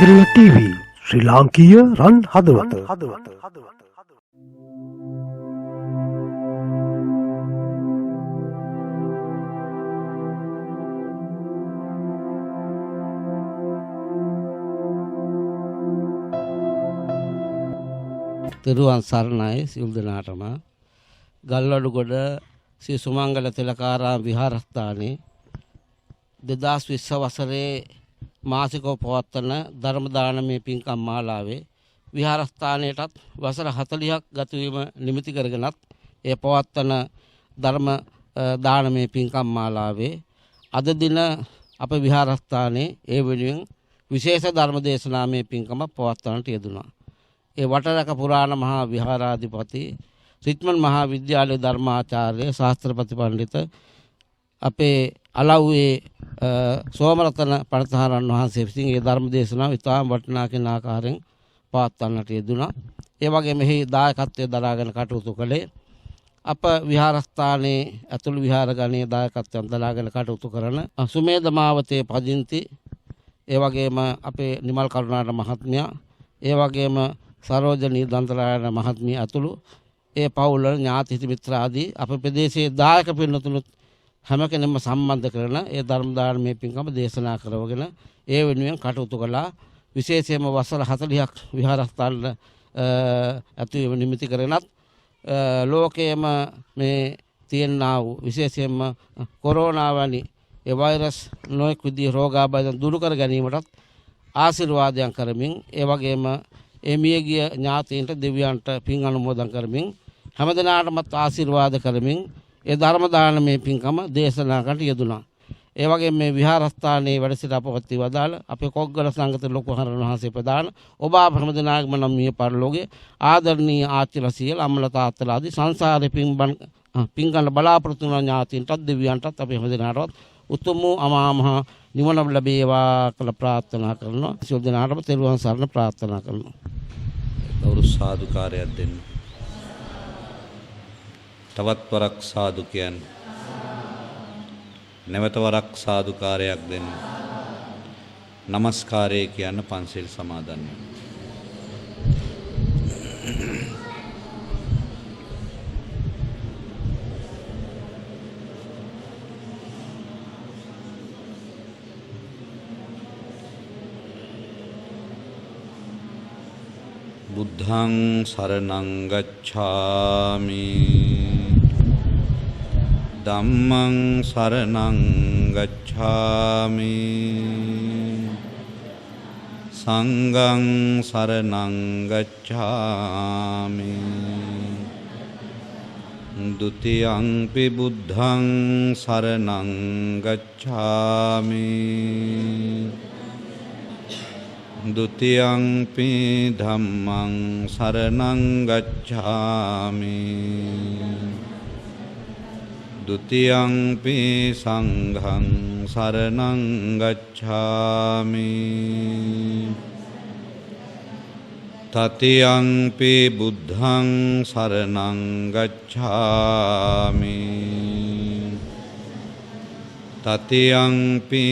කෙල්ල TV ශ්‍රී ලාංකීය රන් හදවත. තෙරුවන් සරණයි සියලු දෙනාටම. ගල්වඩුගොඩ ශ්‍රී සුමංගල තිලකාරාම විහාරස්ථානයේ 2020 වසරේ මාසිකව පවත්වන ධර්ම දානමය පින්කම් මාලාවේ විහාරස්ථානයටත් වසර 40ක් ගත වීම නිමිති කරගෙනත් ඒ පවත්වන ධර්ම දානමය පින්කම් මාලාවේ අද දින අප විහාරස්ථානයේ ඒ වෙනුවෙන් විශේෂ ධර්ම දේශනාමය පින්කම පවත්වන්නට යෙදුණා. ඒ වටරක පුරාණ මහා විහාරාධිපති රිච්මන්ඩ් මහා විද්‍යාලයේ ධර්මාචාර්ය ශාස්ත්‍රපති පඬිත අපේ අලව්වේ සෝමරතන පඬිතුමාණන් වහන්සේ විසින් ඒ ධර්ම දේශනාව ඉතාම වටිනා කෙන ආකාරයෙන් පවත්වන්නට යෙදුණා. ඒ වගේම මෙහි දායකත්වයේ දරාගෙන කටයුතු කළේ අප විහාරස්ථානයේ ඇතුළු විහාරගණයේ දායකත්වයෙන් දරාගෙන කටයුතු කරන සුමේද මාවතේ පදිංචි, ඒ වගේම අපේ නිමල් කරුණාර මහත්මයා, ඒ වගේම සරෝජනී දන්තලායන මහත්මිය ඇතුළු ඒ පවුල් වල ඥාති හිත මිත්‍ර ආදී අප ප්‍රදේශයේ දායක පින්නතුනුත් හැම කෙනෙක්ම සම්බන්ධ කරන ඒ ධර්ම දානමය පින්කම දේශනා කරවගෙන ඒ වෙනුවෙන් කටයුතු කළා. විශේෂයෙන්ම වසර 40ක් විහාරස්ථාන ඇතුළු නිමිති කරගෙනත් ලෝකයේම මේ තියෙනා වූ විශේෂයෙන්ම කොරෝනා වැනි ඒ වෛරස් නොයෙක් විදිහේ රෝගාබාධ දුරු කර ගැනීමටත් ආශිර්වාදයන් කරමින්, ඒ වගේම ඒ මියගිය ඥාතීන්ට දෙවියන්ට පින් අනුමෝදන් කරමින් හැමදෙනාටමත් ආශිර්වාද කරමින් ඒ ධර්ම දානමය පින්කම දේශනා කරන්නට යෙදුණා. ඒ වගේම මේ විහාරස්ථානයේ වැඩ සිට අපවත් වදාළ අපේ කොග්ගල සංඝත ලොකු හරණ වහන්සේ ප්‍රදාන ඔබ අප හැමදෙනාගේම නම් මිය පරලෝකයේ ආදරණීය ආච්චිලා සියලා අම්මලා තාත්තලා ආදී සංසාරේ පින් ගන්න බලාපොරොත්තු වන ඥාතීන්ටත් දෙවියන්ටත් අපේ හැමදෙනාටවත් උතුම් වූ අමා මහ නිවන ලැබේවා කියලා ප්‍රාර්ථනා කරනවා. සියලු දෙනාටම තෙරුවන් සරණ ප්‍රාර්ථනා කරනවා. කවුරු සාදුකාරයක් දෙන්න. තවත් වරක් සාදු කියන්න. නැවත වරක් සාදුකාරයක් දෙන්න. නමස්කාරය කියන්න පන්සිල් සමාදන් වෙන්න. බුද්ධං සරණං ගච්ඡාමි ධම්මං සරණං ගච්ඡාමි සංඝං සරණං ගච්ඡාමි ဒ ුතියංපි බුද්ධං සරණං ගච්ඡාමි ဒ ුතියංපි ධම්මං සරණං ගච්ඡාමි ဒ ුතියංපි සංඝං සරණං ගච්ඡාමි တ තියංපි බුද්ධං සරණං ගච්ඡාමි တ තියංපි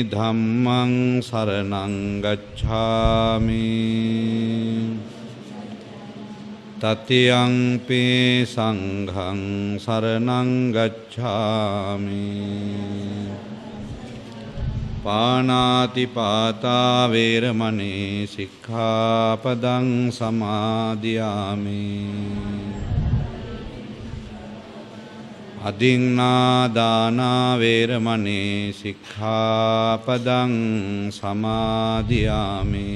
ධම්මං සරණං ගච්ඡාමි တ තියංපි සංඝං සරණං ගච්ඡාමි පාණාති පාතා වේරමණී සික්ඛාපදං සමාදියාමි အදි න්නා දානා වේරමණී සික්ඛාපදං සමාදියාමි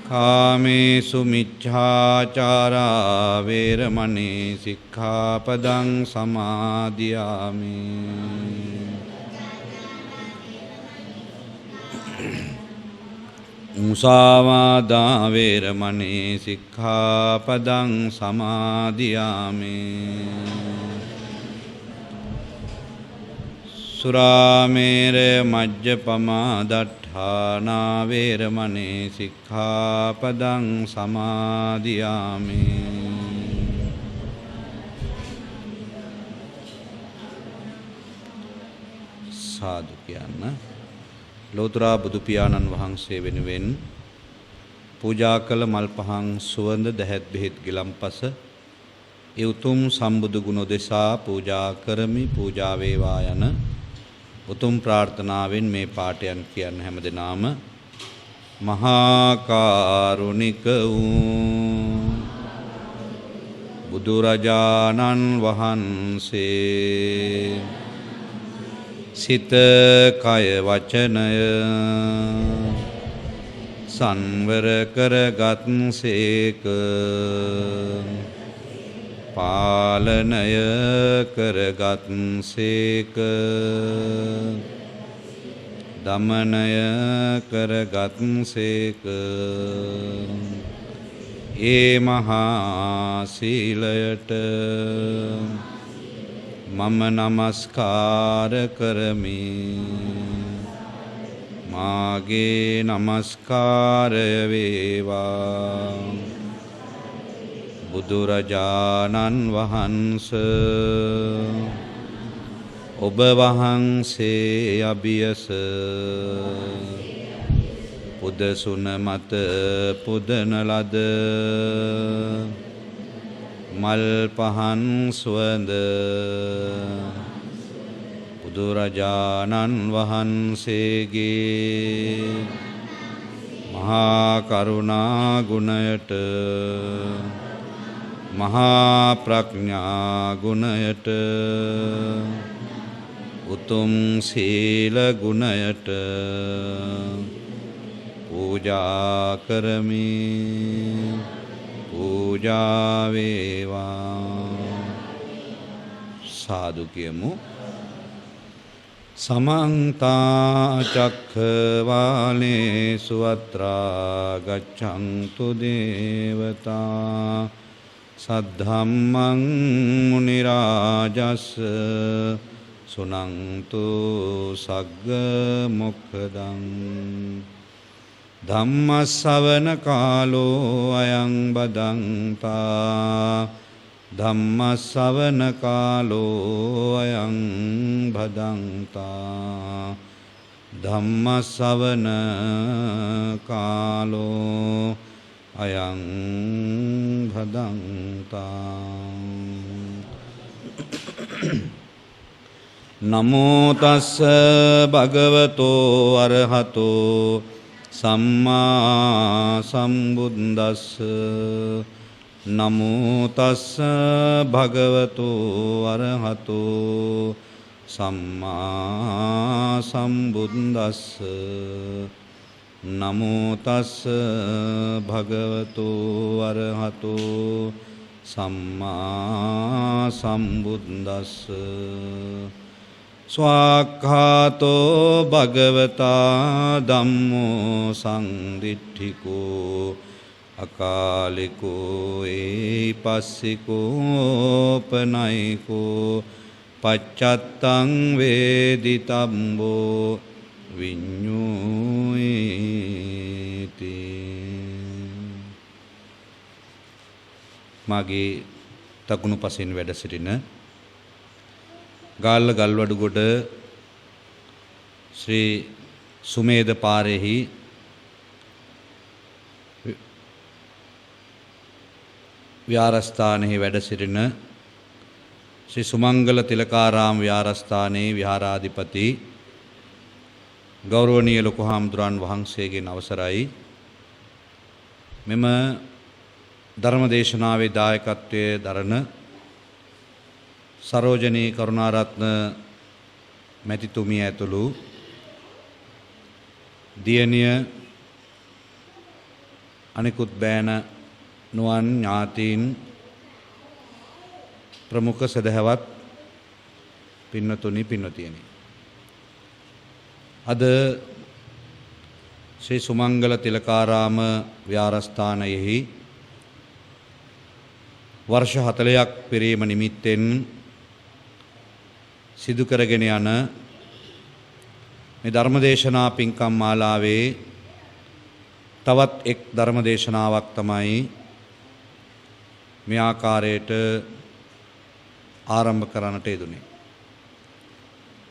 ကာමේසු මිච්ඡාචාරා වේරමණී සික්ඛාපදං සමාදියාමි มุสาวาดาเวรมณีสิกขาปดังสมาธิยามิสุราเมรมัจจปมาดัฏฐานาเวรมณีสิกขาปดังสมาธิยามิ සාදු කියන්න. ලෝතර බුදු පියාණන් වහන්සේ වෙනුවෙන් පූජා කළ මල් පහන් සුවඳ දැහැත් බෙහෙත් ගිලම්පස ඒ උතුම් සම්බුදු ගුණ දෙසා පූජා කරමි. පූජා වේවා යන උතුම් ප්‍රාර්ථනාවෙන් මේ පාඨයන් කියන හැමදෙනාම මහා කාරුණික වූ බුදුරජාණන් වහන්සේ සිත කය වචනය සංවර කරගත් සේක පාලනය කරගත් සේක දමනය කරගත් සේක ඒ මහා සීලයට මම නමස්කාර කරමි. මාගේ නමස්කාරය වේවා බුදුරජාණන් වහන්ස ඔබ වහන්සේ අභියස පුදසුන මත පුදන ලද මල් පහන් සුවඳ බුදුරජාණන් වහන්සේගේ මහා කරුණා ගුණයට මහා ප්‍රඥා ගුණයට උතුම් සීල ගුණයට පූජා කරමි. පූජා වේවා. සාදු කියමු. සමන්ත චක්ඛවාලේසු අත්‍රා ගච්ඡන්තු දේවතා සද්ධම්මං මුනි රාජස් සුනන්තු සග්ග මොක්ඛදං ධම්ම ශ්‍රවණ කාලෝ අයං බදන්තා ධම්ම ශ්‍රවණ කාලෝ අයං භදන්තා ධම්ම ශ්‍රවණ කාලෝ අයං භදන්තා. නමෝ තස්ස භගවතෝ අරහතෝ සම්මා සම්බුද්දස්ස. නමෝ තස්ස භගවතෝ අරහතෝ සම්මා සම්බුද්දස්ස. නමෝ තස්ස භගවතෝ අරහතෝ සම්මා සම්බුද්දස්ස. ස්වාක්ඛාතෝ භගවතා ධම්මෝ සංදිට්ඨිකෝ අකාලිකෝ ඒපස්සිකෝ පනයිකෝ පච්චත්තං වේදිතම්බෝ විඤ්ඤුයිති. මාගේ තකුණු පසින් වැඩ සිටින ගාල්ල ගල්වඩුගොඩ ශ්‍රී සුමේද පාරෙහි විහාරස්ථානයේ වැඩ සිටින ශ්‍රී සුමංගල තිලකාරාම විහාරස්ථානයේ විහාරාධිපති ගෞරවනීය ලොකු හාමුදුරන් වහන්සේගෙන් අවසරයි මෙම ධර්මදේශනාවේ දායකත්වයේ දරන සරෝජනී කරුණාරත්න මැතිතුමිය ඇතුළු දියණිය අනිකුත් බෑන නුවන් ඥාතීන් ප්‍රමුඛ සදහවත් පින්නතුනි පින්නතියනි. අද ශ්‍රී සුමංගල තිලකාරාම විහාරස්ථානයෙහි වර්ෂ 40ක් පිරීම නිමිත්තෙන් සිදු කරගෙන යන මේ ධර්මදේශනා පින්කම් මාලාවේ තවත් එක් ධර්මදේශනාවක් තමයි මේ ආකාරයට ආරම්භ කරන්නට යෙදුනේ.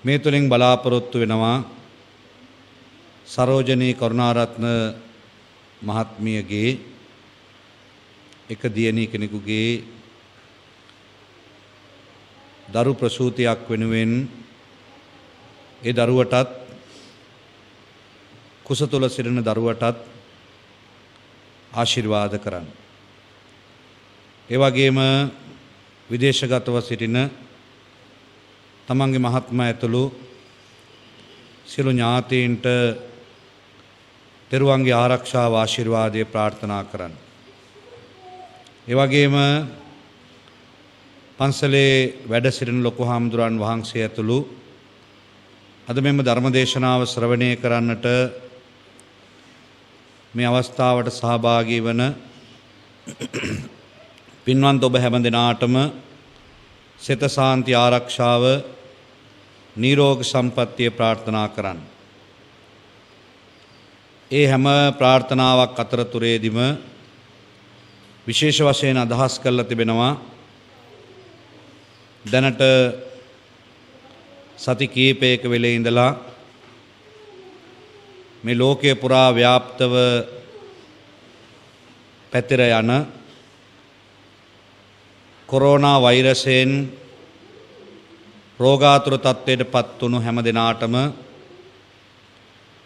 මේ තුලින් බලාපොරොත්තු වෙනවා සරෝජනී කරුණාරත්න මහත්මියගේ එක දියණිය කෙනෙකුගේ දරු ප්‍රසූතියක් වෙනුවෙන් ඒ දරුවටත් කුස තුල සිටින දරුවටත් ආශිර්වාද කරන්න. ඒ වගේම විදේශගතව සිටින තමන්ගේ මහත්මයා ඇතුළු සියලු ඥාතීන්ට තෙරුවන්ගේ ආරක්ෂාව ආශිර්වාදය ප්‍රාර්ථනා කරන්න. ඒ වගේම පන්සලේ වැඩ සිටින ලොකු හාමුදුරන් වහන්සේ ඇතුළු අද මෙම ධර්මදේශනාව ශ්‍රවණය කරන්නට මේ අවස්ථාවට සහභාගී වන පින්වන්ත ඔබ හැම දෙනාටම සිත සාන්ති ආරක්ෂාව නිරෝග සම්පත්තිය ප්‍රාර්ථනා කරන්න. ඒ හැම ප්‍රාර්ථනාවක් අතරතුරේදීම විශේෂ වශයෙන් අදහස් කරලා තිබෙනවා දැනට සති කීපයක වෙලේ ඉඳලා මේ ලෝකයේ පුරා ව්‍යාප්තව පැතිර යන කොරෝනා වෛරසයෙන් රෝගාතුර තත්ත්වයට පත් වුණු හැම දිනාටම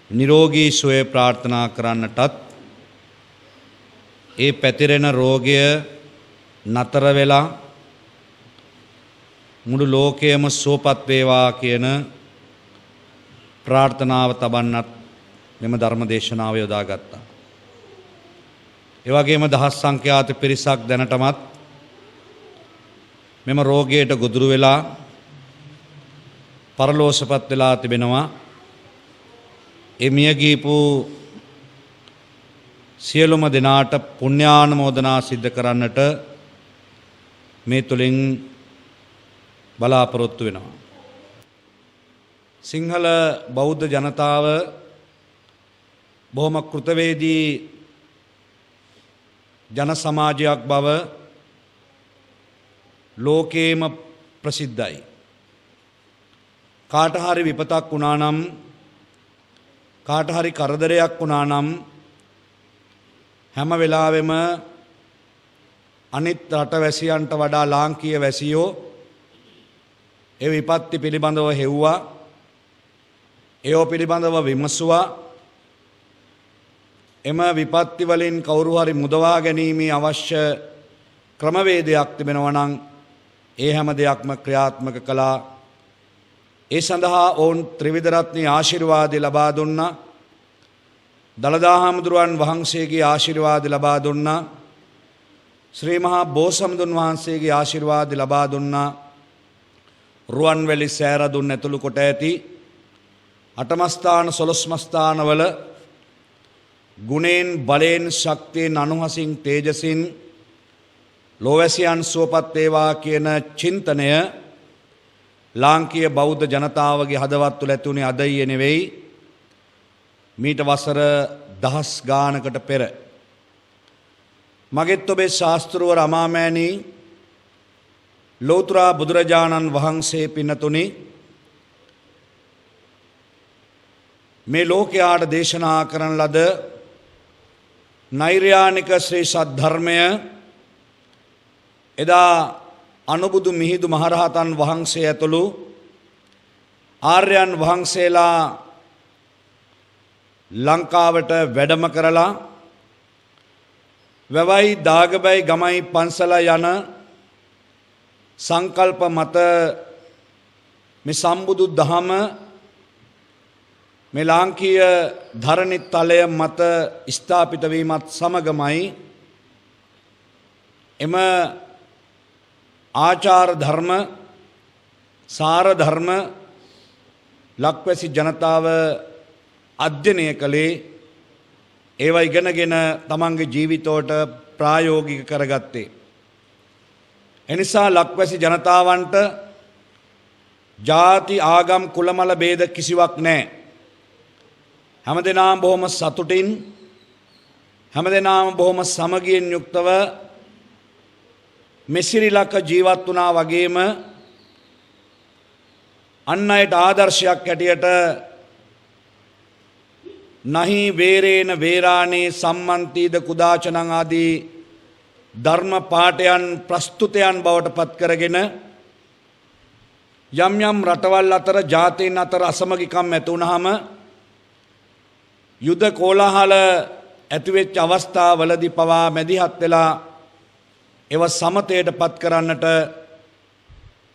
නිරෝගී සුවය ප්‍රාර්ථනා කරන්නටත් ඒ පැතිරෙන රෝගය නතර වෙලා මුළු ලෝකයම සුවපත් වේවා කියන ප්‍රාර්ථනාව තබන්නත් මෙම ධර්ම දේශනාව යොදාගත්තා. ඒ වගේම දහස් සංඛ්‍යාත පිරිසක් දැනටමත් මෙම රෝගයට ගොදුරු වෙලා පරලෝසපත් වෙලා තිබෙනවා. ඒ මිය ගියපු සියලුම දෙනාට පුණ්‍යානුමෝදනා සිද්ධ කරන්නට මේ තුලින් බලාපොරොත්තු වෙනවා. සිංහල බෞද්ධ ජනතාව බොහොම කෘතවේදී ජන සමාජයක් බව ලෝකේම ප්‍රසිද්ධයි. කාට හරි විපතක් වුණා නම් කාට හරි කරදරයක් වුණා නම් හැම වෙලාවෙම අනිත් රටවැසියන්ට වඩා ලාංකීය වැසියෝ ඒ විපත්ති පිළිබඳව හෙව්වා. ඒව පිළිබඳව විමසුවා. එම විපත්ති වලින් කවුරු හරි මුදවා ගැනීමේ අවශ්‍ය ක්‍රමවේදයක් තිබෙනවා නම් ඒ හැම දෙයක්ම ක්‍රියාත්මක කළා. ඒ සඳහා ඔවුන් ත්‍රිවිධ රත්නයේ ආශිර්වාදය ලබා දුන්නා. දළදා හාමුදුරුවන් වහන්සේගේ ආශිර්වාදය ලබා දුන්නා. ශ්‍රී මහා බෝසත්මුදුන් වහන්සේගේ ආශිර්වාදය ලබා දුන්නා. රුවන්වැලි සෑරදුන් ඇතුළු කොට ඇති අටමස්ථාන සොළොස්මස්ථානවල ගුණයෙන් බලයෙන් ශක්තියෙන් අනුහසින් තේජසින් ලෝවැසියන් සුවපත් වේවා කියන චින්තනය ලාංකීය බෞද්ධ ජනතාවගේ හදවත් තුළ ඇති වුණේ අදයි නෙවෙයි මීට වසර දහස් ගානකට පෙර. මගෙත් ඔබේ ශාස්තෘවර අමාමෑණී ලෝතුරා බුදුරජාණන් වහන්සේ පින්නතුනි මේ ලෝකයාට දේශනා කරන ලද නෛර්යානික ශ්‍රී සද්ධර්මය එදා අනුබුදු මිහිඳු මහරහතන් වහන්සේ ඇතුළු ආර්යයන් වහන්සේලා ලංකාවට වැඩම කරලා වැවයි දාගබයි ගමයි පන්සල යන සංකල්ප මත මේ සම්බුදු දහම මේ ලාංකීය ධරණි තලය මත ස්ථාපිත වීමත් සමගමයි එම ආචාර ධර්ම සාර ධර්ම ලක්වැසි ජනතාව අධ්‍යයනය කළේ ඒවා ඉගෙනගෙන තමන්ගේ ජීවිතයට ප්‍රායෝගික කරගත්තේ. එනිසා ලක්වැසි ජනතාවන්ට ජාති ආගම් කුලමල ભેද කිසිවක් නැහැ. හැමදෙනාම බොහොම සතුටින් හැමදෙනාම බොහොම සමගියෙන් යුක්තව මෙසිරිලක ජීවත් වුණා වගේම අන් අයට ආදර්ශයක් හැටියට නහි වේරේන වේරානේ සම්මන්තිද කුදාචනං ආදී ධර්ම පාඨයන් ප්‍රස්තුතයන් බවට පත් කරගෙන යම් යම් රටවල් අතර ජාතීන් අතර අසමගිකම් ඇති වුනහම යුද කෝලාහල ඇතිවෙච්ච අවස්ථාවලදී පවා මැදිහත් වෙලා ඒව සමතයට පත් කරන්නට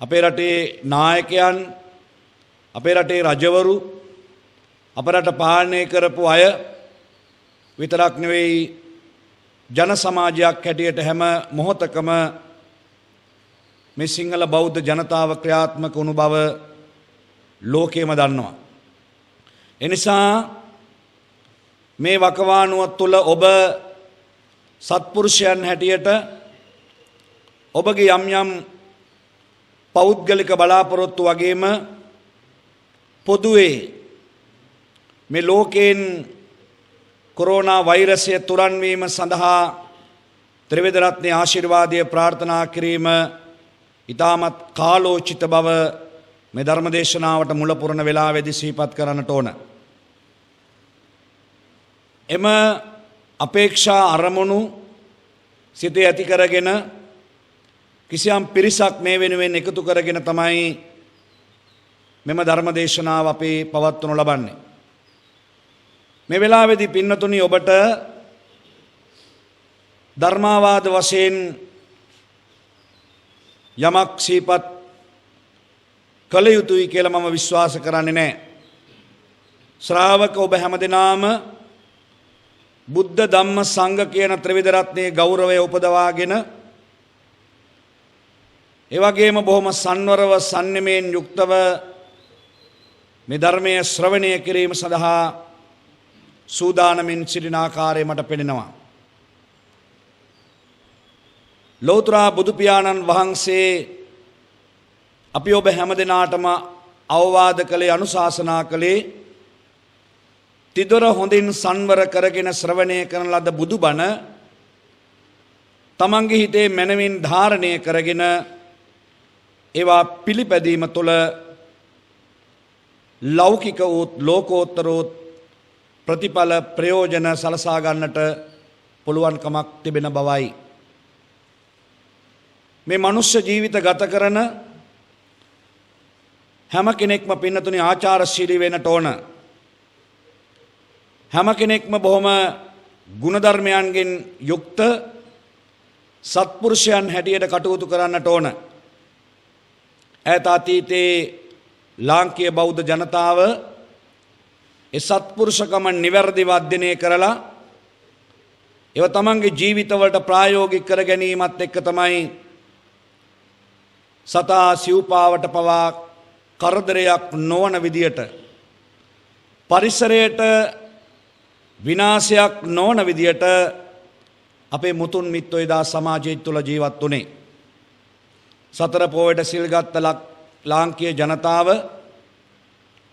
අපේ රටේ නායකයන් අපේ රටේ රජවරු අපේ රට පාලනය කරපු අය විතරක් නෙවෙයි ජන සමාජයක් හැටියට හැම මොහොතකම මේ සිංහල බෞද්ධ ජනතාව ක්‍රියාත්මක වුණු බව ලෝකෙම දන්නවා. එනිසා මේ වකවානුව තුළ ඔබ සත්පුරුෂයන් හැටියට ඔබගේ යම් යම් පෞද්ගලික බලාපොරොත්තු වගේම පොදුවේ මේ ලෝකයෙන් කොරෝනා වෛරසය තුරන්වීම සඳහා ත්‍රිවිධ රත්නයේ ආශිර්වාදය ප්‍රාර්ථනා කිරීම ඉතාමත් කාලෝචිත බව මේ ධර්ම දේශනාවට මුල පුරන වේලාවේදී සිහිපත් කරන්නට ඕන. එම අපේක්ෂා අරමුණු සිතේ ඇති කරගෙන කිසියම් පිරිසක් මේ වෙනුවෙන් එකතු කරගෙන තමයි මෙම ධර්ම දේශනාව අපි පවත්වනු ලබන්නේ. මේ වෙලාවේදී පින්නතුනි ඔබට ධර්මාවාද වශයෙන් යමක් සිහිපත් කළ යුතුයි කියලා මම විශ්වාස කරන්නේ නැහැ. ශ්‍රාවක ඔබ හැමදෙනාම බුද්ධ ධම්ම සංඝ කියන ත්‍රිවිධ රත්නයේ ගෞරවය උපදවාගෙන ඒ වගේම බොහොම සන්වරව සන්නෙමෙන් යුක්තව මේ ධර්මයේ ශ්‍රවණය කිරීම සඳහා සූදානමින් සිටින ආකාරය මට පෙනෙනවා. ලෞතර බුදු පියාණන් වහන්සේ අපි ඔබ හැමදෙනාටම අවවාද කළේ අනුශාසනා කළේ තිදොර හොඳින් සංවර කරගෙන ශ්‍රවණය කරන ලද බුදුබණ තමන්ගේ හිතේ මනමින් ධාරණය කරගෙන ඒවා පිළිපැදීම තුළ ලෞකික වූත් ලෝකෝත්තර වූත් ප්‍රතිඵල ප්‍රයෝජන සලසා ගන්නට පුළුවන්කමක් තිබෙන බවයි. මේ මනුෂ්‍ය ජීවිත ගත කරන හැම කෙනෙක්ම පින්නතුනි ආචාරශීලී වෙන්නට ඕන. හැම කෙනෙක්ම බොහොම ගුණධර්මයන්ගෙන් යුක්ත සත්පුරුෂයන් හැටියට කටයුතු කරන්නට ඕන. ඈත අතීතයේ ලාංකීය බෞද්ධ ජනතාව ඒ සත්පුරුෂකම නිවැරදිව අධ්‍යයනය කරලා ඒව තමන්ගේ ජීවිතවලට ප්‍රායෝගික කර ගැනීමත් එක්ක තමයි සතා සිව්පාවට පවා කරදරයක් නොවන විදියට පරිසරයට විනාශයක් නොවන විදියට අපේ මුතුන් මිත්තෝ එදා සමාජය තුළ ජීවත් වුණේ. සතර පොයට සිල්ගත් ලාංකීය ජනතාව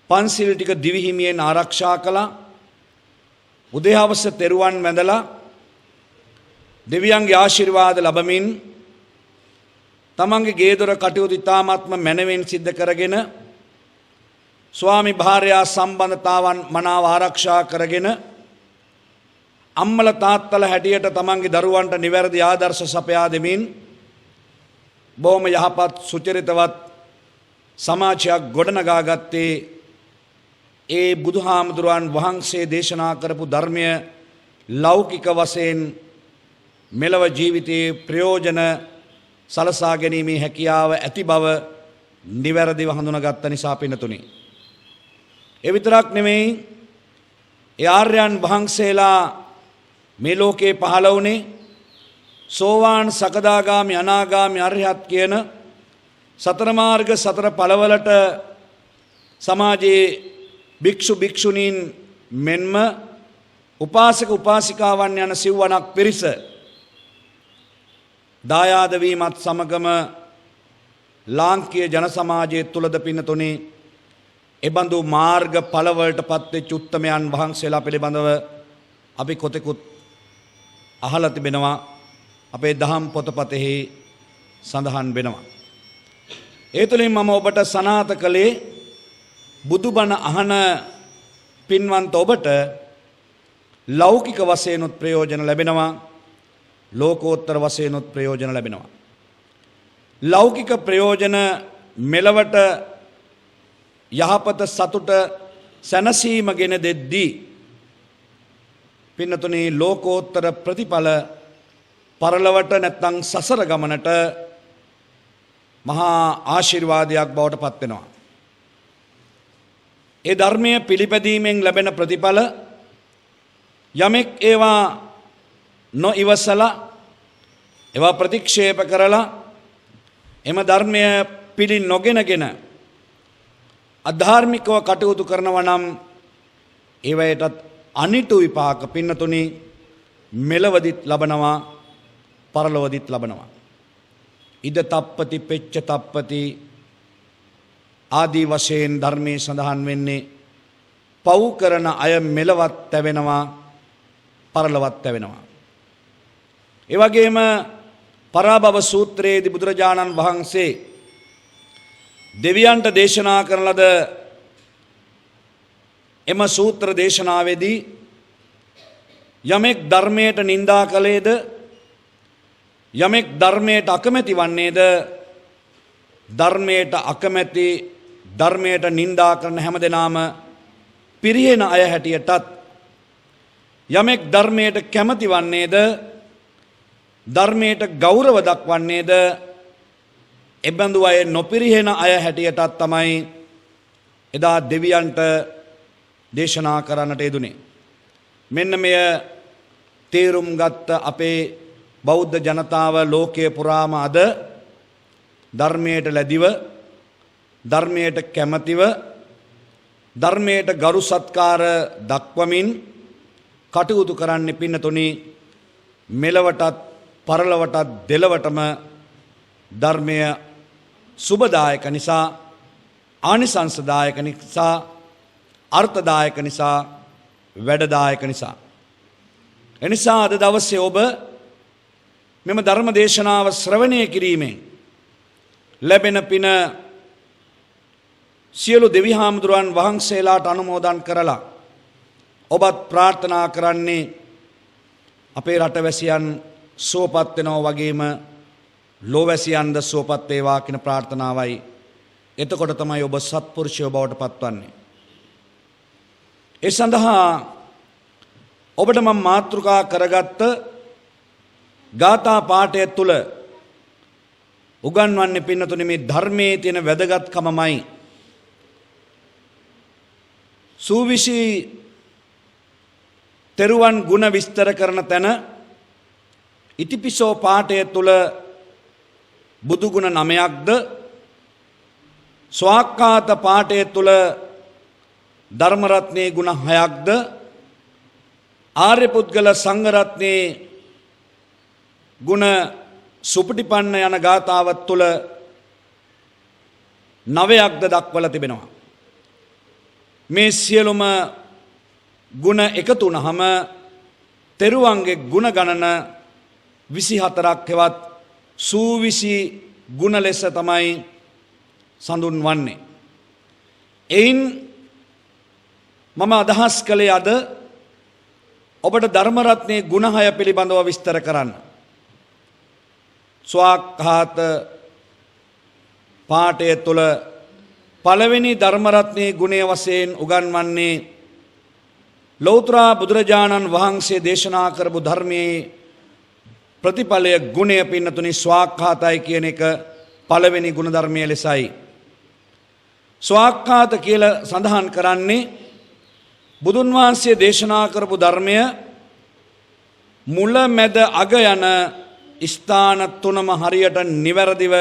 පන්සිල් ටික දිවිහිමියෙන් ආරක්ෂා කළා. උදේ හවස තෙරුවන් වැඳලා දෙවියන්ගේ ආශිර්වාද ලැබමින් තමන්ගේ ගේ දොර කටයුතු ඉතාමත්ම මැනවින් සිද්ධ කරගෙන ස්වාමි භාර්යා සම්බන්ධතාවන් මනාව ආරක්ෂා කරගෙන අම්මල තාත්තල හැටියට තමන්ගේ දරුවන්ට නිවැරදි ආදර්ශ සපයා දෙමින් බොහොම යහපත් සුචරිතවත් සමාජයක් ගොඩනගා ගත්තේ ඒ බුදුහාමුදුරුවන් වහන්සේ දේශනා කරපු ධර්මය ලෞකික වශයෙන් මෙලව ජීවිතයේ ප්‍රයෝජන සලසා ගැනීමේ හැකියාව ඇති බව නිවැරදිව හඳුනාගත්ත නිසා පින්නතුනි. ඒ විතරක් නෙමෙයි ඒ ආර්යයන් වහන්සේලා මේ ලෝකේ පහළ වුණේ සෝවාන් සකදාගාමි අනාගාමි අරිහත් කියන සතර මාර්ග සතර ඵලවලට සමාජයේ භික්ෂු භික්ෂුණීන් මෙන්ම උපාසක උපාසිකාවන් යන සිව්වණක් පිරිස දායාද වීමත් සමගම ලාංකීය ජන සමාජයේ තුලද පින්නතුනේ එබඳු මාර්ග ඵලවලට පත්වෙච්ච උත්තමයන් වහන්සේලා පිළිබඳව අපි කොතෙකුත් අහලා තිබෙනවා. අපේ දහම් පොතපතෙහි සඳහන් වෙනවා. ඒ තුළින් මම ඔබට සනාථ කළේ බුදුබණ අහන පින්වන්ත ඔබට ලෞකික වශයෙන්ුත් ප්‍රයෝජන ලැබෙනවා, ලෝකෝත්තර වශයෙන්ුත් ප්‍රයෝජන ලැබෙනවා. ලෞකික ප්‍රයෝජන මෙලවට යහපත සතුට සැනසීම ගෙන දෙද්දී පින්නතුනි ලෝකෝත්තර ප්‍රතිඵල පරලොවට නැත්නම් සසර ගමනට මහා ආශිර්වාදයක් බවට පත් වෙනවා. ඒ ධර්මයේ පිළිපැදීමෙන් ලැබෙන ප්‍රතිඵල යමෙක් ඒවා නොඉවසලා ඒවා ප්‍රතික්ෂේප කරලා එම ධර්මය පිළි නොගෙනගෙන අධාර්මිකව කටයුතු කරනවා නම් ඒවයටත් අනිටු විපාක පින්නතුනි මෙලවදිත් ලබනවා, පරලොවදිත් ලබනවා. ඉද තප්පති පෙච්ච තප්පති ආදී වශයෙන් ධර්මයේ සඳහන් වෙන්නේ පව් කරන අය මෙලවත් තැවෙනවා, පරලොවත් තැවෙනවා. ඒ වගේම පරාභව සූත්‍රයේදී බුදුරජාණන් වහන්සේ දෙවියන්ට දේශනා කරන ලද එම සූත්‍ර දේශනාවේදී යමෙක් ධර්මයට නිඳා කළේද, යමෙක් ධර්මයට අකමැති වන්නේද, ධර්මයට අකමැති ධර්මයට නිඳා කරන හැමදෙනාම පිරිහෙන අය හැටියටත් යමෙක් ධර්මයට කැමති වන්නේද, ධර්මයට ගෞරව දක්වන්නේද, එබඳු අය නොපිරිහෙන අය හැටියටත් තමයි එදා දෙවියන්ට දේශනා කරන්නට යෙදුනේ. මෙන්න මෙය තේරුම් ගත්ත අපේ බෞද්ධ ජනතාව ලෝකයේ පුරාම අද ධර්මයට ලැදිව, ධර්මයට කැමැතිව, ධර්මයට ගරු සත්කාර දක්වමින් කටයුතු කරන්නේ පින්නතුනි මෙලවටත් පරලොවටත් දෙලවටම ධර්මය සුබදායක නිසා, ආනිසංසදායක නිසා, අර්ථදායක නිසා, වැඩදායක නිසා. එනිසා අද දවසේ ඔබ මෙම ධර්ම දේශනාව ශ්‍රවණය කිරීමෙන් ලැබෙන පින සියලු දෙවි හාමුදුරුවන් වහන්සේලාට අනුමෝදන් කරලා ඔබත් ප්‍රාර්ථනා කරන්නේ අපේ රටවැසියන් සුවපත් වෙනවා වගේම ලෝවැසියන්ද සුවපත් වේවා කියන ප්‍රාර්ථනාවයි. එතකොට තමයි ඔබ සත්පුරුෂයෝ බවට පත්වන්නේ. ඒ සඳහා ඔබට මම මාතෘකා කරගත්ත ගාථා පාඨය තුල උගන්වන්නේ පින්නතුනි මේ ධර්මයේ තියෙන වැදගත්කමමයි. සූවිසි තෙරුවන් ගුණ විස්තර කරන තැන ඉතිපිසෝ පාඨය තුල බුදු ගුණ 9ක්ද, ස්වාක්ඛාත පාඨය තුල ධර්ම රත්නයේ ගුණ 6ක්ද, ආර්ය පුද්ගල සංඝ රත්නයේ ගුණ සුපටිපන්න යන ගාථාවත් තුල 9ක්ද දක්වලා තිබෙනවා. මේ සියලුම ගුණ එකතු වුණාම තෙරුවන්ගේ ගුණ ගණන 24ක් හෙවත් සූවිසි ගුණ ලෙස තමයි සඳුන්වන්නේ. එයින් මම අදහස් කළේ අද ඔබට ධර්ම රත්නයේ ගුණ 6 පිළිබඳව විස්තර කරන්න. ස්වාක්ඛාත පාඨය තුළ පළවෙනි ධර්ම රත්නයේ ගුණය වශයෙන් උගන්වන්නේ ලෞතර බුදුරජාණන් වහන්සේ දේශනා කරපු ධර්මයේ ප්‍රතිඵලය ගුණය පින්නතුනි ස්වාක්ඛාතයි කියන එක පළවෙනි ගුණ ධර්මයේ ලෙසයි. ස්වාක්ඛාත කියලා සඳහන් කරන්නේ බුදුන් වහන්සේ දේශනා කරපු ධර්මය මුල මැද අග යන ස්ථාන තුනම හරියට නිවැරදිව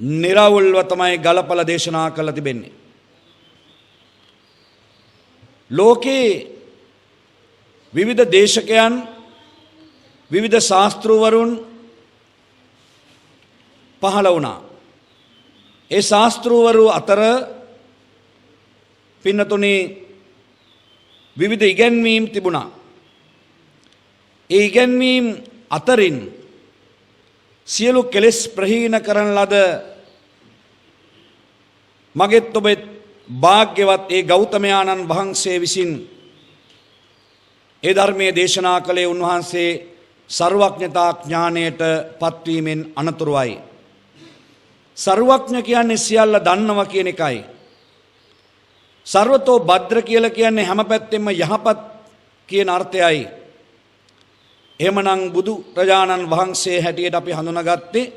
නිරවුල්ව තමයි ගලපලා දේශනා කරලා තිබෙන්නේ. ලෝකේ විවිධ දේශකයන්, විවිධ ශාස්ත්‍රවරුන් පහළ වුණා. ඒ ශාස්ත්‍රවරු අතර පින්නතුනි විවිධ ඉගැන්වීම් තිබුණා. ඒ ඉගැන්වීම් අතරින් සියලු කෙලෙස් ප්‍රහීන කරන ලද මගෙත් ඔබෙත් භාග්‍යවත් ඒ ගෞතමයාණන් වහන්සේ විසින් ඒ ධර්මයේ දේශනා කළේ උන්වහන්සේ සර්වඥතා ඥාණයට පත්වීමෙන් අනතුරුවයි. සර්වඥ කියන්නේ සියල්ල දන්නවා කියන එකයි. සර්වතෝ භද්‍ර කියලා කියන්නේ හැම පැත්තෙම යහපත් කියන අර්ථයයි. එහෙමනම් බුදු රජාණන් වහන්සේ හැටියට අපි හඳුනාගත්තේ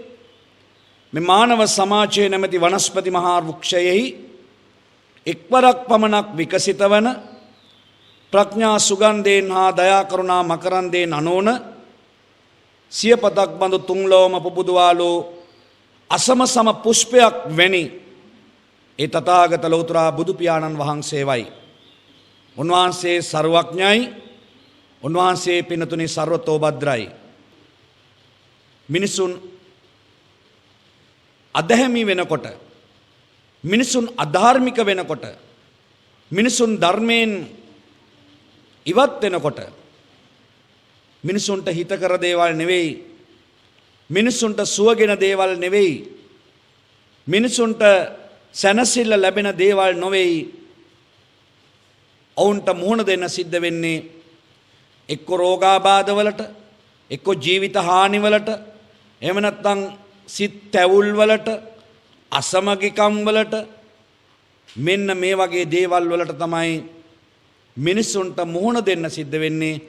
මේ මානව සමාජයේ නැමැති වනස්පති මහා වෘක්ෂයෙහි එක්වරක් පමණක් විකසිත වන ප්‍රඥා සුගන්ධයෙන් හා දයා කරුණා මකරන්දයෙන් අනෝන සියපතක් බඳු තුන්ලොවම පුබුදුවාලෝ අසම සම පුෂ්පයක් වැනි ඒ තථාගත ලෞතර බුදු පියාණන් වහන්සේවයි. උන්වහන්සේ සර්වඥයි. උන්වහන්සේ පින්නතුනි සර්වතෝභද්‍රයි. මිනිසුන් අධහැමි වෙනකොට, මිනිසුන් අධාර්මික වෙනකොට, මිනිසුන් ධර්මයෙන් ඉවත් වෙනකොට මිනිසුන්ට හිතකර දේවල් නෙවෙයි, මිනිසුන්ට සුවගෙන දේවල් නෙවෙයි, මිනිසුන්ට සැනසෙල්ල ලැබෙන දේවල් නොවේයි ඔවුන්ට මුහුණ දෙන්න සිද්ධ වෙන්නේ එක්ක රෝගාබාධවලට, එක්ක ජීවිත හානිවලට, එහෙම නැත්නම් සිත් තැවුල් වලට, අසමගිකම් වලට, මෙන්න මේ වගේ දේවල් වලට තමයි මිනිසුන්ට මුහුණ දෙන්න සිද්ධ වෙන්නේ.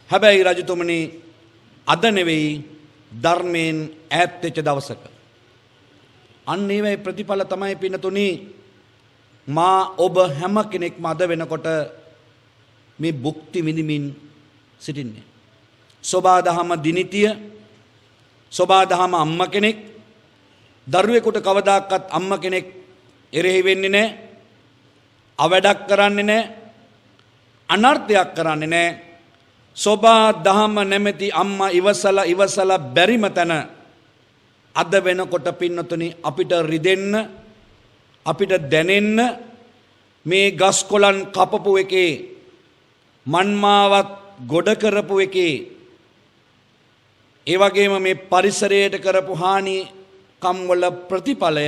හැබැයි රජතුමනි අද නෙවෙයි ධර්මයෙන් ඈත් වෙච්ච දවසක. අන්න ඒවයි ප්‍රතිඵල තමයි පින්නතුනි මා ඔබ හැම කෙනෙක්ම අද වෙනකොට මේ භුක්ති විඳිමින් සිටින්නේ. සෝබාදහම දිනිතිය, සෝබාදහම අම්ම කෙනෙක් දරුවෙකුට කවදාකවත් අම්ම කෙනෙක් එරෙහි වෙන්නේ නැහැ, අවඩක් කරන්නේ නැහැ, අනර්ථයක් කරන්නේ නැහැ. සෝබාදහම නැමැති අම්මා ඉවසලා බැරිම තැන අද වෙනකොට පින්නතුනි අපිට රිදෙන්න, අපිට දැනෙන්න මේ ගස් කොළන් කපපු එකේ, මන්මාවත් ගොඩ කරපු එකේ, ඒ වගේම මේ පරිසරයට කරපු හානි කම්වල ප්‍රතිඵලය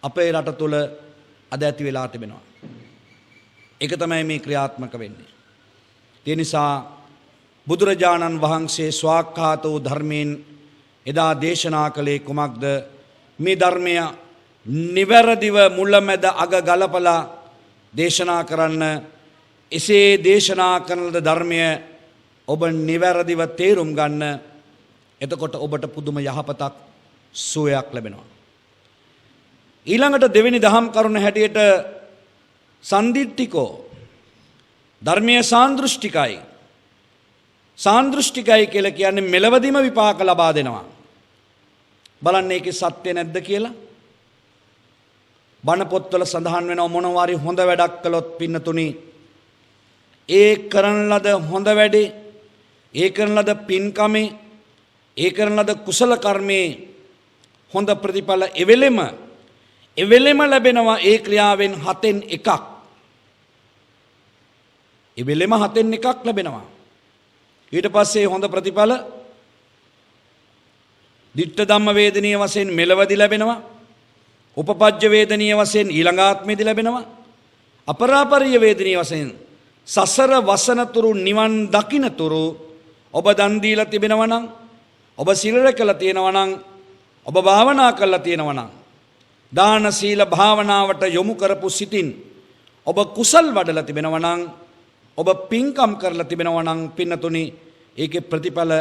අපේ රට තුල අද ඇති වෙලා තිබෙනවා. ඒක තමයි මේ ක්‍රියාත්මක වෙන්නේ. ඒ නිසා බුදුරජාණන් වහන්සේ ස්වාක්ඛාත වූ ධර්මයෙන් එදා දේශනා කළේ කුමක්ද? මේ ධර්මය නිවැරදිව මුලමැද අග ගලපලා දේශනා කරන්න. එසේ දේශනා කරන ධර්මය ඔබ නිවැරදිව තේරුම් ගන්න. එතකොට ඔබට පුදුම යහපතක් සුවයක් ලැබෙනවා. ඊළඟට දෙවෙනි දහම් කරුණ හැටියට සන්දිට්ඨිකෝ, ධර්මීය සාන්දෘෂ්ටිකයි. සාන්දෘෂ්ටිකයි කියලා කියන්නේ මෙලවදීම විපාක ලබා දෙනවා. බලන්න ඒකේ සත්‍ය නැද්ද කියලා. බණ පොත්වල සඳහන් වෙනවා මොනවා හරි හොඳ වැඩක් කළොත් පින්නතුනි ඒ කරන ලද හොඳ වැඩේ, ඒ කරන ලද පින්කමේ, ඒ කරන ලද කුසල කර්මේ හොඳ ප්‍රතිඵල එවෙලෙම ලැබෙනවා. ඒ ක්‍රියාවෙන් 7න් එකක්. එවෙලෙම 7න් එකක් ලැබෙනවා. ඊට පස්සේ හොඳ ප්‍රතිඵල ditta ධම්ම වේදනීය වශයෙන් මෙලවදී ලැබෙනවා. උපපජ්ජ වේදනීය වශයෙන් ඊළඟ ආත්මෙදී ලැබෙනවා. අපරාපරිය වේදනීය වශයෙන් සසර වසනතුරු නිවන් දකින්නතුරු ඔබ දන් දීලා තිබෙනවා නම්, ඔබ සිල් රැකලා තියෙනවා නම්, ඔබ භාවනා කරලා තියෙනවා නම්, දාන සීල භාවනාවට යොමු කරපු සිතින් ඔබ කුසල් වඩලා තිබෙනවා නම්, ඔබ පින්කම් කරලා තිබෙනවා නම් පින්නතුනි ඒකේ ප්‍රතිඵල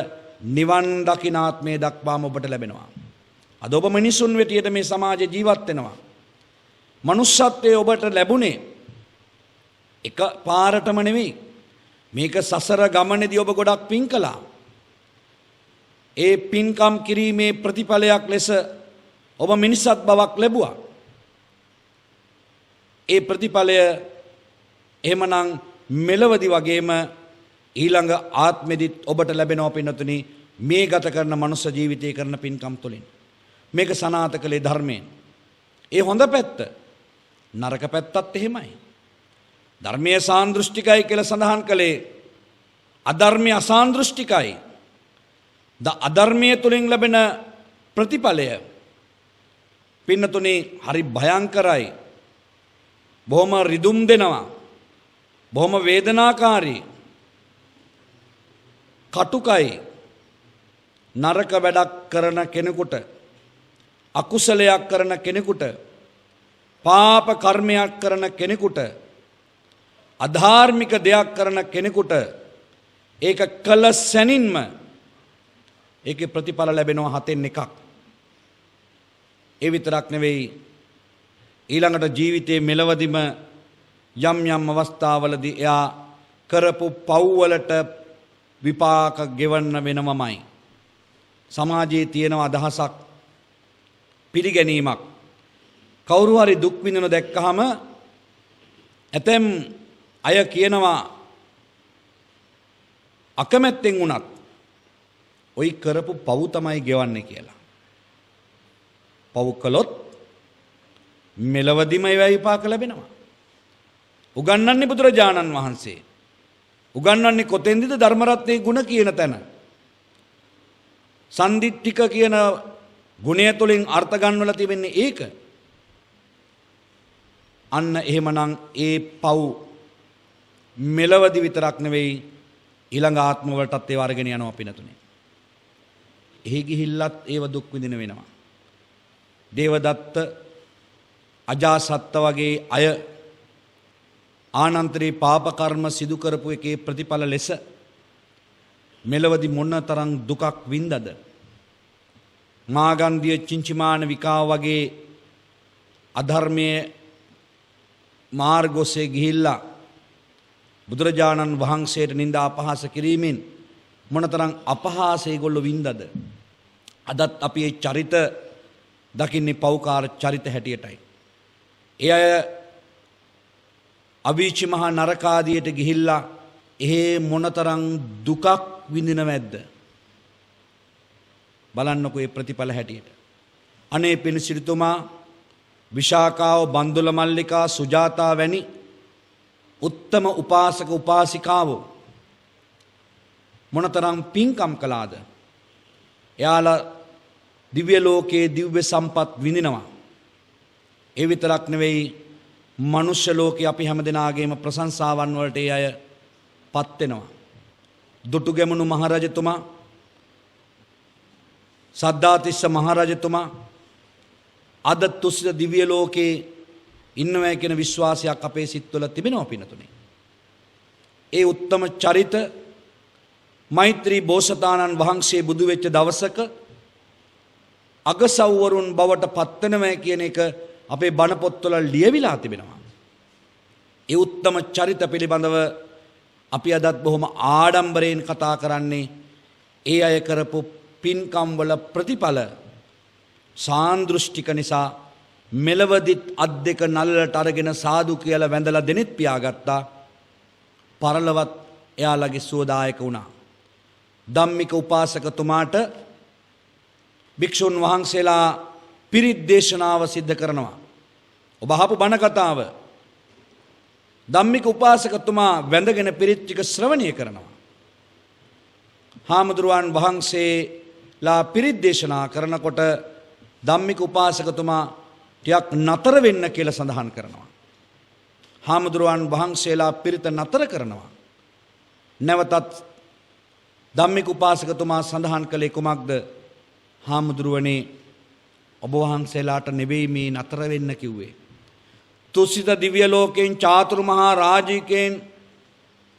නිවන් දකිනාත්මේ දක්වාම ඔබට ලැබෙනවා. අද ඔබ මිනිසුන් වෙටියට මේ සමාජයේ ජීවත් වෙනවා. මනුෂ්‍යත්වයේ ඔබට ලැබුණේ එක පාරටම නෙවෙයි. මේක සසර ගමනේදී ඔබ ගොඩක් පින් කළා. ඒ පින්කම් කිරීමේ ප්‍රතිඵලයක් ලෙස ඔබ මිනිසත් බවක් ලැබුවා. ඒ ප්‍රතිඵලය එහෙමනම් මෙලවදී වගේම ඊළඟ ආත්මෙදිත් ඔබට ලැබෙනවා පින්නතුනි මේ ගත කරන මනුෂ්‍ය ජීවිතය කරන පින්කම් තුළින්. මේක සනාථ කළේ ධර්මයෙන්. ඒ හොඳ පැත්ත. නරක පැත්තත් එහෙමයි. ධර්මීය සාන්දෘෂ්ටිකයි කියලා සඳහන් කළේ අධර්මීය අසාන්දෘෂ්ටිකයි. අධර්මීය තුලින් ලැබෙන ප්‍රතිඵලය පින්නතුනි හරි භයංකරයි. බොහොම රිදුම් දෙනවා. බොහොම වේදනාකාරී. කටුකයි නරක වැඩක් කරන කෙනෙකුට අකුසලයක් කරන කෙනෙකුට පාප කර්මයක් කරන කෙනෙකුට අධාර්මික දෙයක් කරන කෙනෙකුට ඒක කළ සැනින්ම ඒකේ ප්‍රතිඵල ලැබෙනවා 7න් එකක්. ඒ විතරක් නෙවෙයි ඊළඟට ජීවිතයේ මෙලවදිම යම් යම් අවස්ථාවලදී එයා කරපු පව්වලට විපාක ගෙවන්න වෙනවමයි. සමාජයේ තියෙන අදහසක් පිළිගැනීමක් කවුරු හරි දුක් විඳින දැක්කහම ඇතැම් අය කියනවා අකමැත්තෙන් වුණත් ඔයි කරපු පව් තමයි ගෙවන්නේ කියලා. පව් කළොත් මෙලවදිම ඒවා විපාක ලැබෙනවා. උගන්වන්නේ බුදුරජාණන් වහන්සේ. උගන්වන්නේ කොතෙන්ද ධර්ම රත්නයේ ගුණ කියන තැන. සන්දිට්ඨික කියන ගුණය තුළින් අර්ථ ගන්නවලා තිබෙන්නේ ඒක. අන්න එහෙමනම් ඒ පව් මෙලවදි විතරක් නෙවෙයි ඊළඟ ආත්මවලටත් ඒව අරගෙන යනවා පිනතුනේ. එහි ගිහිල්ලත් ඒව දුක් විඳින වෙනවා. දේවදත්ත අජාසත්ත වගේ අය ආනන්තරී පාප කර්ම සිදු කරපු එකේ ප්‍රතිඵල ලෙස මෙලවදි මොන තරම් දුකක් වින්දද. මාගන්ධිය චින්චිමාන විකාව වගේ අධර්මයේ මාර්ගොසේ ගිහිල්ලා බුදුරජාණන් වහන්සේට නිନ୍ଦා අපහාස කිරීමෙන් මොනතරම් අපහාස ඒගොල්ලෝ වින්දද. අදත් අපි මේ චරිත දකින්නේ පෞකාර චරිත හැටියටයි. ඒ අය අවීචි මහා නරකාදියට ගිහිල්ලා එහෙ මොනතරම් දුකක් විඳිනවද බලන්නකෝ ඒ ප්‍රතිඵල හැටියට. අනේ පිණිසිරිතුමා විශාකාව බන්දුල මල්ලිකා සුජාතා වැනි උත්තම උපාසක උපාසිකාවෝ මොනතරම් පින්කම් කළාද. එයාලා දිව්‍ය ලෝකයේ දිව්‍ය සම්පත් විඳිනවා. ඒ විතරක් නෙවෙයි මනුෂ්‍ය ලෝකේ අපි හැමදෙනාගේම ප්‍රශංසාවන් වලට ඒ අය පත් වෙනවා. දුටුගැමුණු මහරජතුමා සද්ධාතිස්ස මහරජතුමා අද තුසිත දිව්‍ය ලෝකේ ඉන්නවා කියන විශ්වාසයක් අපේ සිත්වල තිබෙනවා පිනතුනේ. ඒ උත්තම චරිත මෛත්‍රී බෝසතාණන් වහන්සේ බුදු වෙච්ච දවසක අගසව්වරුන් බවට පත් වෙනවා කියන එක අපේ බණ පොත්වල ලියවිලා තිබෙනවා. ඒ උත්තම චරිත පිළිබඳව අපි අදත් බොහොම ආඩම්බරයෙන් කතා කරන්නේ ඒ අය කරපු පින්කම් වල ප්‍රතිඵල සාන්දෘෂ්ටික නිසා මෙලවදිත් අත් දෙක නළලට අරගෙන සාදු කියලා වැඳලා දෙනෙත් පියාගත්තා. පරලවත් එයාලගේ සුවදායක වුණා. ධම්මික උපාසකතුමාට භික්ෂුන් වහන්සේලා පිරිත් දේශනාව සිද්ධ කරනවා. ඔබ අහපු බණ කතාව. ධම්මික උපාසකතුමා වැඳගෙන පිරිත් ටික ශ්‍රවණය කරනවා. හාමුදුරුවන් වහන්සේලා පිරිත් දේශනා කරනකොට ධම්මික උපාසකතුමා ටිකක් නතර වෙන්න කියලා සඳහන් කරනවා. හාමුදුරුවන් වහන්සේලා පිරිත නතර කරනවා. නැවතත් ධම්මික උපාසකතුමා සඳහන් කළේ කුමක්ද? හාමුදුරුවනේ ඔබ වහන්සේලාට නෙවෙයි මේ නතර වෙන්න කිව්වේ. තුසිත දිව්‍ය ලෝකෙන් චාතුරු මහා රාජිකෙන්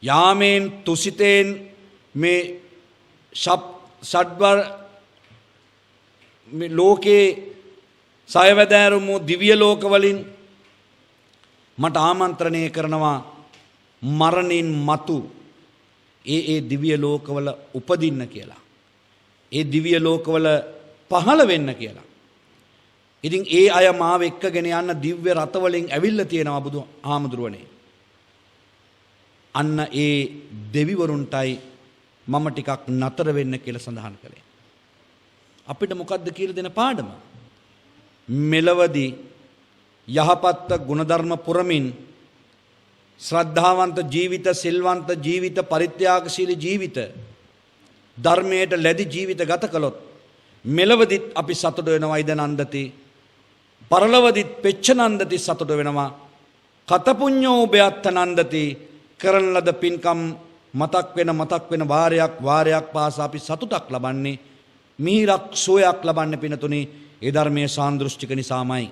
යාමෙන් තුසිතෙන් මේ ෂඩ්වර මේ ලෝකේ සයවැදෑරුමු දිව්‍ය ලෝක වලින් මට ආමන්ත්‍රණය කරනවා මරණින් මතු ඒ දිව්‍ය ලෝකවල උපදින්න කියලා. ඒ දිව්‍ය ලෝකවල පහළ වෙන්න කියලා. ඉතින් ඒ අය මාව එක්කගෙන යන්න දිව්‍ය රථ වලින් ඇවිල්ලා තියෙනවා බුදු ආමඳුරවනේ. අන්න ඒ දෙවිවරුන්ටයි මම ටිකක් නතර වෙන්න කියලා සඳහන් කළේ. අපිට මොකද්ද කියලා දෙන පාඩම? මෙලවදී යහපත් ගුණධර්ම පුරමින් ශ්‍රද්ධාවන්ත ජීවිත, සිල්වන්ත ජීවිත, පරිත්‍යාගශීලී ජීවිත, ධර්මයට ලැබි ජීවිත ගත කළොත් මෙලවදිත් අපි සතුට වෙනවා. ඉද නන්දති පරලවදිත් පෙච්ච නන්දති සතුට වෙනවා. කතපුඤ්ඤෝ බයත්ත නන්දති කරන ලද පින්කම් මතක් වෙන වාරයක් පාසා අපි සතුටක් ලබන්නේ මිහිරක් සෝයක් ලබන්න පිනතුනේ ඒ ධර්මයේ සාන්දෘෂ්ටික නිසාමයි.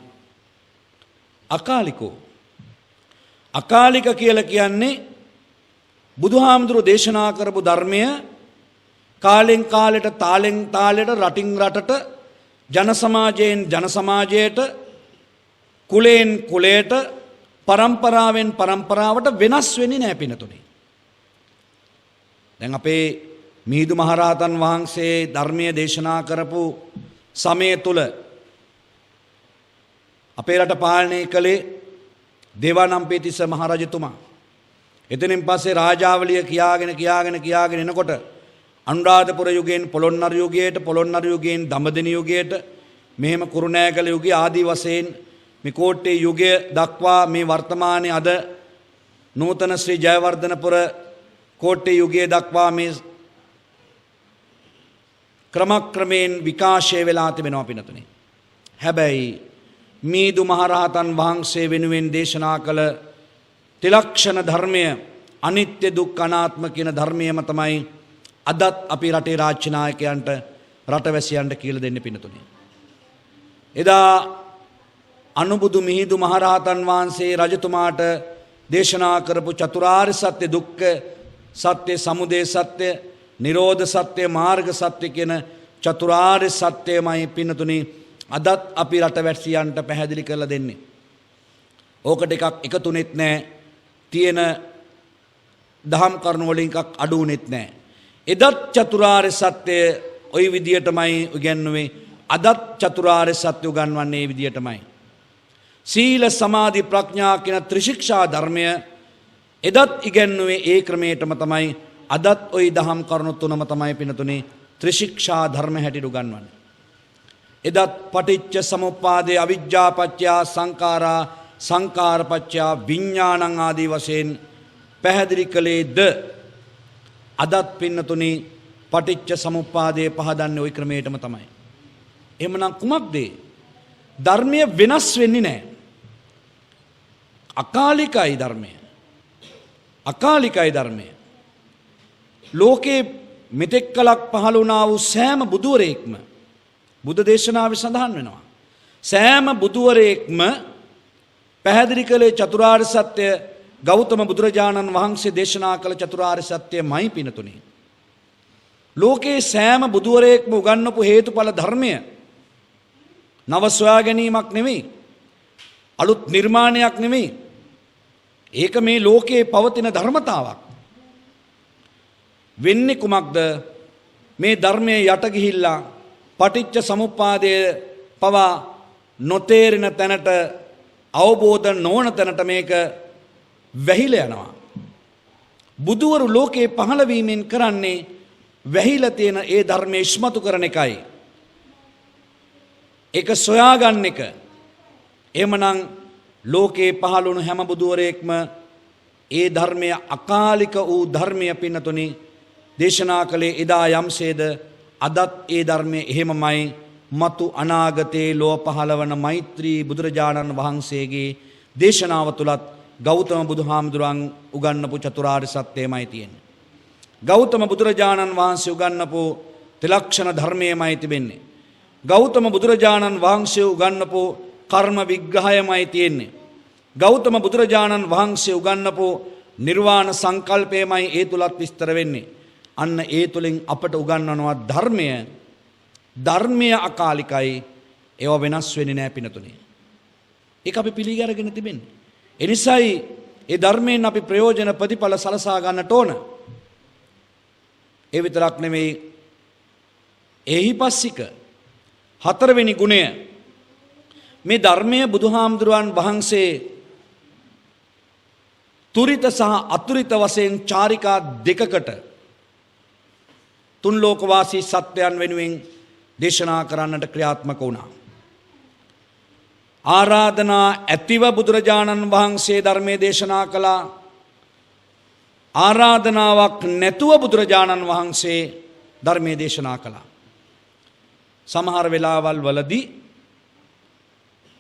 අකාලික කියලා කියන්නේ බුදුහාමුදුරු දේශනා කරපු ධර්මය කාලෙන් කාලෙට තාලෙන් තාලෙට රටින් රටට ජන සමාජයෙන් ජන සමාජයට කුලයෙන් කුලයට පරම්පරාවෙන් පරම්පරාවට වෙනස් වෙන්නේ නැහැ පිනතුනේ. දැන් අපේ මිහිඳු මහරහතන් වහන්සේ ධර්මයේ දේශනා කරපු සමය තුල අපේ රට පාලනය කළේ දේවානම්පියතිස්ස මහරජතුමා. එතනින් පස්සේ රාජාවලිය කියාගෙන එනකොට අනුරාධපුර යුගයෙන් පොළොන්නරු යුගයට, පොළොන්නරු යුගයෙන් දඹදෙණි යුගයට, මෙහෙම කුරුණෑගල යුගය ආදී වශයෙන් මේ කෝට්ටේ යුගය දක්වා මේ වර්තමානයේ අද නූතන ශ්‍රී ජයවර්ධනපුර කෝට්ටේ යුගය දක්වා මේ ක්‍රමක්‍රමයෙන් විකාශය වෙලා තිබෙනවා පිනතුනේ. හැබැයි මිහිඳු මහරහතන් වහන්සේ වෙනුවෙන් දේශනා කළ ත්‍රිලක්ෂණ ධර්මය අනිත්‍ය දුක්ඛ අනාත්ම කියන ධර්මයම තමයි අදත් අපි රටේ රාජ්‍ය නායකයන්ට රටවැසියන්ට කියලා දෙන්න පිනතුනේ. එදා අනුබුදු මිහිඳු මහරහතන් වහන්සේ රජතුමාට දේශනා කරපු චතුරාර්ය සත්‍ය දුක්ඛ සත්‍ය සමුදය සත්‍ය නිරෝධ සත්‍ය මාර්ග සත්‍ය කියන චතුරාර්ය සත්‍යමයි පිනතුනේ අදත් අපි රටවැසියන්ට පැහැදිලි කරලා දෙන්නේ. ඕකට එකක් එකතුනෙත් නැහැ. තියෙන දහම් කරුණු වලින් එකක් අඩු වුනෙත් නැහැ. එදත් චතුරාර්ය සත්‍ය ওই විදියටමයි උගන්වන්නේ. අදත් චතුරාර්ය සත්‍ය උගන්වන්නේ මේ විදියටමයි. සීල සමාධි ප්‍රඥා කියන ත්‍රිශික්ෂා ධර්මය එදත් ඉගැන්වුවේ ඒ ක්‍රමයටම තමයි. අදත් ওই දහම් කරුණු තුනම තමයි පිනතුනේ ත්‍රිශික්ෂා ධර්ම හැටියට උගන්වන්නේ. එදත් පටිච්ච සමුප්පාදේ අවිජ්ජා පත්‍ය සංඛාරා සංඛාර පත්‍ය විඥානං ආදී වශයෙන් පැහැදිලි කළේද අදත් පින්නතුනි පටිච්ච සමුප්පාදේ පහදන්නේ ওই ක්‍රමයටම තමයි. එහෙමනම් කුමක්ද? ධර්මය වෙනස් වෙන්නේ නැහැ. අකාලිකයි ධර්මය. අකාලිකයි ධර්මය. ලෝකේ මෙතෙක් කලක් පහළ වුණා වූ සෑම බුදුවරයෙක්ම බුද්ධ දේශනාවේ සඳහන් වෙනවා. සෑම බුදුවරයෙක්ම පැහැදිලි කළේ චතුරාර්ය සත්‍ය ගෞතම බුදුරජාණන් වහන්සේ දේශනා කළ චතුරාර්ය සත්‍යමයි පිනතුනේ. ලෝකේ සෑම බුදුවරයෙක්ම උගන්වපු හේතුඵල ධර්මය නව සොයා ගැනීමක් නෙමෙයි. අලුත් නිර්මාණයක් නෙමෙයි. ඒක මේ ලෝකේ පවතින ධර්මතාවක්. වෙන්නේ කුමක්ද? මේ ධර්මයේ යට ගිහිල්ලා පටිච්ච සමුප්පාදය පවා නොතේරෙන තැනට අවබෝධ නොවන තැනට මේක වැහිලා යනවා. බුදුවරු ලෝකේ පහළ වීමෙන් කරන්නේ වැහිලා තියෙන ඒ ධර්මයේ ඉස්මතු කරන එකයි. ඒක සොයාගන්න එක. එහෙමනම් ලෝකේ පහළ වුණු හැම බුදුවරයෙක්ම ඒ ධර්මය අකාලික වූ ධර්මය පින්නතුනි දේශනා කළේ එදා යම්සේද අදත් ඒ ධර්මයේ එහෙමමයි. මතු අනාගතේ ලෝ පහළවන මෛත්‍රී බුදුරජාණන් වහන්සේගේ දේශනාව තුලත් ගෞතම බුදුහාමුදුරන් උගන්වපු චතුරාර්ය සත්‍යයමයි තියෙන්නේ. ගෞතම බුදුරජාණන් වහන්සේ උගන්වපු ත්‍රිලක්ෂණ ධර්මයමයි තිබෙන්නේ. ගෞතම බුදුරජාණන් වහන්සේ උගන්වපු කර්ම විග්‍රහයමයි තියෙන්නේ. ගෞතම බුදුරජාණන් වහන්සේ උගන්වපු නිර්වාණ සංකල්පයමයි ඒ තුලත් විස්තර වෙන්නේ. අන්න ඒ තුලින් අපට උගන්වනවා ධර්මය අකාලිකයි. ඒව වෙනස් වෙන්නේ නැහැ පිනතුනේ. ඒක අපි පිළිගැරගෙන තිබෙන්නේ. එනිසායි ඒ ධර්මයෙන් අපි ප්‍රයෝජන ප්‍රතිඵල සලසා ගන්නට ඕන. ඒ විතරක් නෙමෙයි එහිපස්සික හතරවෙනි ගුණය මේ ධර්මයේ බුදුහාමුදුරුවන් වහන්සේ තුරිත සහ අතුරිත වශයෙන් චාරිකා දෙකකට තුන් ලෝකවාසී සත්වයන් වෙනුවෙන් දේශනා කරන්නට ක්‍රියාත්මක වුණා. ආරාධනා ඇතිව බුදුරජාණන් වහන්සේ ධර්මයේ දේශනා කළා. ආරාධනාවක් නැතුව බුදුරජාණන් වහන්සේ ධර්මයේ දේශනා කළා. සමහර වෙලාවල් වලදී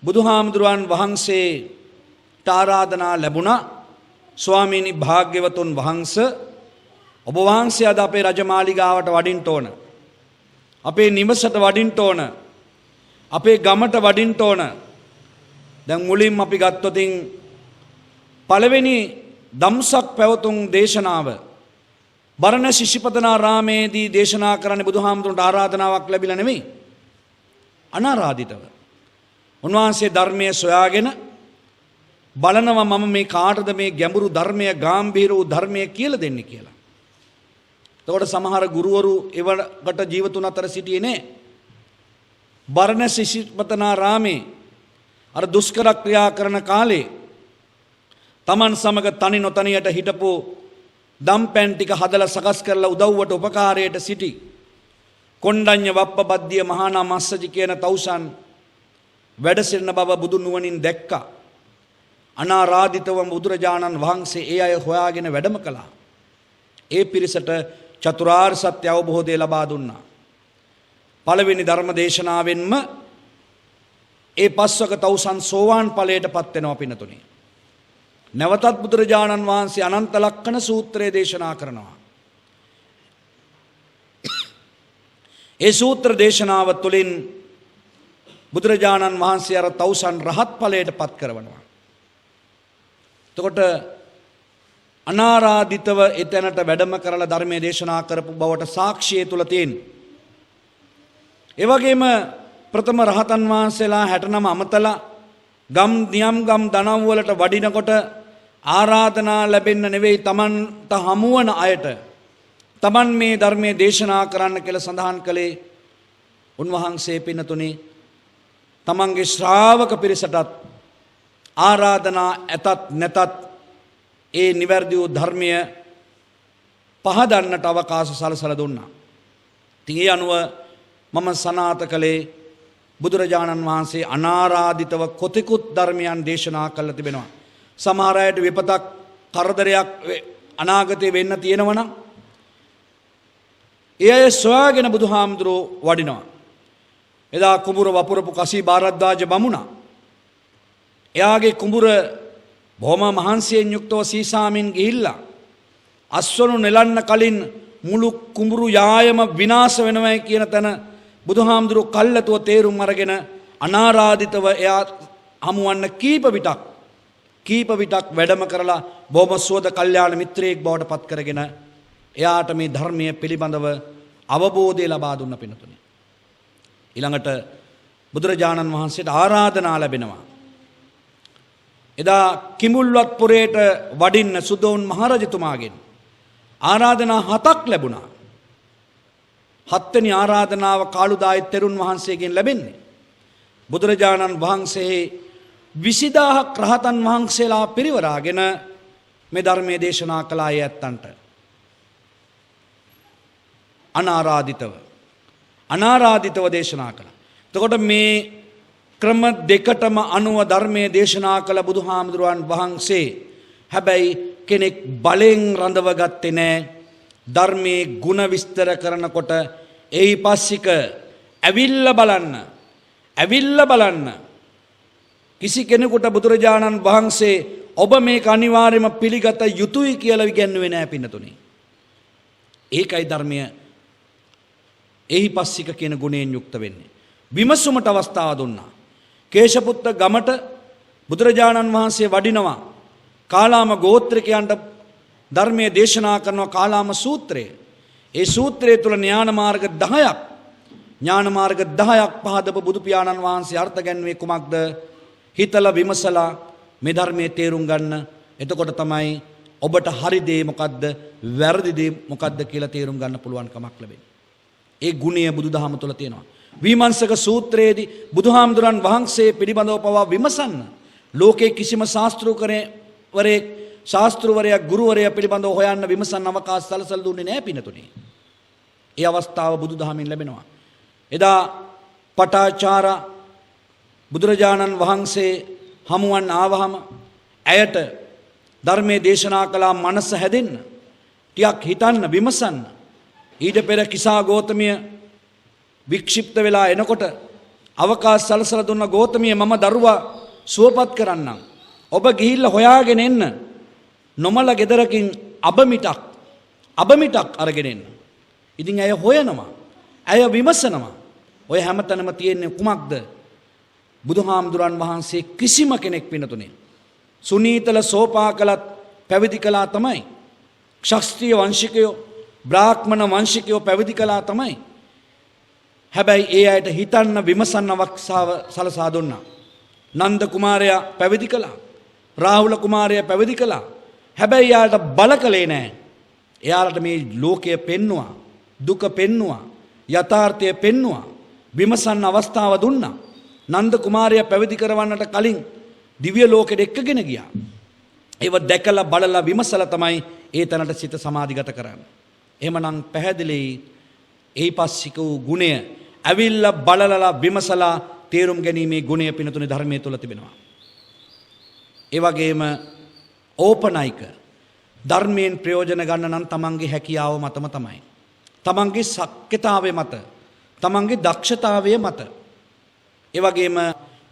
බුදුහාමුදුරුවන් වහන්සේට ආරාධනා ලැබුණා. ස්වාමීනි භාග්‍යවතුන් වහන්සේ ඔබ වහන්සේ අද අපේ රජමාලිගාවට වඩින්න ඕන. අපේ නිවසට වඩින්න ඕන. අපේ ගමට වඩින්න ඕන. දැන් මුලින්ම අපි ගත්තොතින් පළවෙනි දම්සක් පැවතුම් දේශනාව බරණැස් ශිෂ්‍යපතනාරාමේදී දේශනා කරන්න බුදුහාමුදුරන්ට ආරාධනාවක් ලැබිලා නෙමෙයි. අනාරාධිතව. උන්වහන්සේ ධර්මයේ සොයාගෙන බලනවා මම මේ කාටද මේ ගැඹුරු ධර්මය ගැඹීර වූ ධර්මය කියලා දෙන්නේ කියලා. එතකොට සමහර ගුරුවරු ඒවට ජීවතුන් අතර සිටියේ නෑ. බරණැස් ශිෂ්‍යපතනාරාමේ අර දුෂ්කර ක්‍රියා කරන කාලේ තමන් සමග තනි නොතනියට හිටපු දම්පැන් ටික හදලා සකස් කරලා උදව්වට උපකාරයට සිටි කොණ්ඩඤ්ඤ වප්පබද්දිය මහානා මස්සජි කියන තවුසන් වැඩ සිටින බව බුදු නුවණින් දැක්කා. අනාරාධිතව බුදුරජාණන් වහන්සේ ඒ අය හොයාගෙන වැඩම කළා. ඒ පිරිසට චතුරාර්ය සත්‍ය අවබෝධය ලබා දුන්නා. පළවෙනි ධර්ම දේශනාවෙන්ම ඒ පස්වක තවුසන් සෝවාන් ඵලයට පත් වෙනවා පින්නතුනේ. නැවතත් බුදුරජාණන් වහන්සේ අනන්ත ලක්ෂණ සූත්‍රය දේශනා කරනවා. ඒ සූත්‍ර දේශනාව තුළින් බුදුරජාණන් වහන්සේ අර තවුසන් රහත් ඵලයට පත් කරවනවා. එතකොට අනාරාධිතව එතැනට වැඩම කරලා ධර්මයේ දේශනා කරපු බවට සාක්ෂිය තුල තියෙන. ඒ වගේම ප්‍රථම රහතන් වහන්සේලා 69 අමතලා ගම් නියම් ගම් දනව් වලට වඩිනකොට ආරාධනා ලැබෙන්න නෙවෙයි තමන්ට හමුවන අයට තමන් මේ ධර්මයේ දේශනා කරන්න කියලා සඳහන් කළේ උන්වහන්සේ පින්නතුනේ තමන්ගේ ශ්‍රාවක පිරිසටත් ආරාධනා ඇතත් නැතත් ඒ නිවැරදි වූ ධර්මය පහදන්නට අවකාශ සලසලා දුන්නා. ඉතින් ඒ අනුව මම සනාත කළේ බුදුරජාණන් වහන්සේ අනාරාධිතව කොතෙකුත් ධර්මයන් දේශනා කළා තිබෙනවා. සමහර අයට විපතක් කරදරයක් අනාගතේ වෙන්න තියෙනවා නම් ඒ අය සොයාගෙන බුදුහාමුදුරෝ වඩිනවා. එදා කුඹුර වපුරපු කසී භාරද්වාජ බමුණා එයාගේ කුඹුර බොහොම මහන්සියෙන් යුක්තව සීසාමින් ගිහිල්ලා අස්වනු නෙලන්න කලින් මුළු කුඹුරු යායම විනාශ වෙනවයි කියන තැන බුදුහාමුදුරු කල්ලාතුව තේරුම් අරගෙන අනාරාධිතව එයා හමුවන්න කීප විටක් වැඩම කරලා බොහොම සුවද කල්යාණ මිත්‍රයෙක් බවට පත් කරගෙන එයාට මේ ධර්මයේ පිළිබඳව අවබෝධය ලබා දුන්න පිණතුනේ. ඊළඟට බුදුරජාණන් වහන්සේට ආරාධනා ලැබෙනවා. එදා කිඹුල්වත් පුරයට වඩින්න සුදෝන් මහරජතුමාගෙන් ආරාධනා 7ක් ලැබුණා. 7 වෙනි ආරාධනාව කාළුදායි තෙරුන් වහන්සේගෙන් ලැබෙන්නේ. බුදුරජාණන් වහන්සේ 20000ක් රහතන් වහන්සේලා පිරිවරාගෙන මේ ධර්මයේ දේශනා කළා ඒ ඇත්තන්ට. අනාරාධිතව දේශනා කළා. එතකොට මේ ක්‍රම දෙකටම අනුව ධර්මයේ දේශනා කළ බුදුහාමුදුරුවන් වහන්සේ හැබැයි කෙනෙක් බලෙන් රඳව ගත්තේ නැහැ. ධර්මයේ ಗುಣ විස්තර කරනකොට එයි පස්සික ඇවිල්ලා බලන්න කිසි කෙනෙකුට බුදුරජාණන් වහන්සේ ඔබ මේක අනිවාර්යයෙන්ම පිළිගත යුතුයි කියලා ඉගැන්වුවේ නැහැ පින්නතුනි. ඒකයි ධර්මය එහි පස්සික කියන ගුණයෙන් යුක්ත වෙන්නේ. විමසුමට අවස්ථාව දුන්නා. කේශපුත්ත ගමට බුදුරජාණන් වහන්සේ වඩිනවා. කාලාම ගෝත්‍රිකයන්ට ධර්මයේ දේශනා කරනවා කාලාම සූත්‍රය. ඒ සූත්‍රය තුල ඥාන මාර්ග 10ක් පහදපු බුදු පියාණන් වහන්සේ අර්ථ ගැන්වුවේ කුමක්ද? හිතලා විමසලා මේ ධර්මයේ තේරුම් ගන්න. එතකොට තමයි ඔබට හරි දේ මොකද්ද වැරදි දේ මොකද්ද කියලා තේරුම් ගන්න පුළුවන් කමක් ලැබෙන්නේ. ඒ ගුණය බුදුදහම තුල තියෙනවා. විමර්ශක සූත්‍රයේදී බුදුහාමුදුරන් වහන්සේ පිළිබඳව පවා විමසන්න. ලෝකේ කිසිම ශාස්ත්‍රවරයෙක් ගුරුවරයා පිළිබඳව හොයන්න විමසන්න අවකාශ සලසලා දුන්නේ නැහැ පිනතුනේ. ඒ අවස්ථාව බුදුදහමින් ලැබෙනවා. එදා පටාචාරා බුදුරජාණන් වහන්සේ හමුවන් ආවහම ඇයට ධර්මයේ දේශනා කළා මනස හැදෙන්න. ටිකක් හිතන්න විමසන්න. ඊට පෙර කිසා ගෝතමිය වික්ෂිප්ත වෙලා එනකොට අවකාශ සලසලා දුන්න ගෝතමිය මම දරුවා සුවපත් කරන්නම්. ඔබ ගිහිල්ලා හොයාගෙන එන්න. නොමල ගෙදරකින් අබමිටක් අරගෙන එන්න. ඉතින් ඇය හොයනවා. ඇය විමසනවා. ඔය හැමතැනම තියෙන්නේ කුමක්ද? බුදුහාමුදුරන් වහන්සේ කිසිම කෙනෙක් පිනතුනේ සුනීතල සෝපාකලත් පැවිදි කළා තමයි. ක්ෂත්‍රීය වංශිකයෝ බ්‍රාහ්මණ වංශිකයෝ පැවිදි කළා තමයි. හැබැයි ඒ අයට හිතන්න විමසන්න අවස්ථාව සලසා දුන්නා. නන්ද කුමාරයා පැවිදි කළා. රාහුල කුමාරයා පැවිදි කළා. හැබැයි යාට බල කළේ නැහැ. එයාලට මේ ලෝකය පෙන්නවා, දුක පෙන්නවා, යථාර්ථය පෙන්නවා, විමසන්න අවස්ථාව දුන්නා. නන්ද කුමාරයා පැවිදි කරවන්නට කලින් දිව්‍ය ලෝකෙට එක්කගෙන ගියා. ඒව දැකලා බලලා විමසලා තමයි ඒ තැනට සිත සමාධිගත කරන්නේ. එහෙමනම් පැහැදිලි ඒපස්සික වූ ගුණය ඇවිල්ලා බලලා විමසලා තේරුම් ගැනීමේ ගුණය පිනතුනේ ධර්මයේ තුල තිබෙනවා. ඒ වගේම ඕපනයික ධර්මයෙන් ප්‍රයෝජන ගන්න නම් තමන්ගේ හැකියාව මතම තමයි. තමන්ගේ ශක්්‍යතාවය මත, තමන්ගේ දක්ෂතාවය මත. ඒ වගේම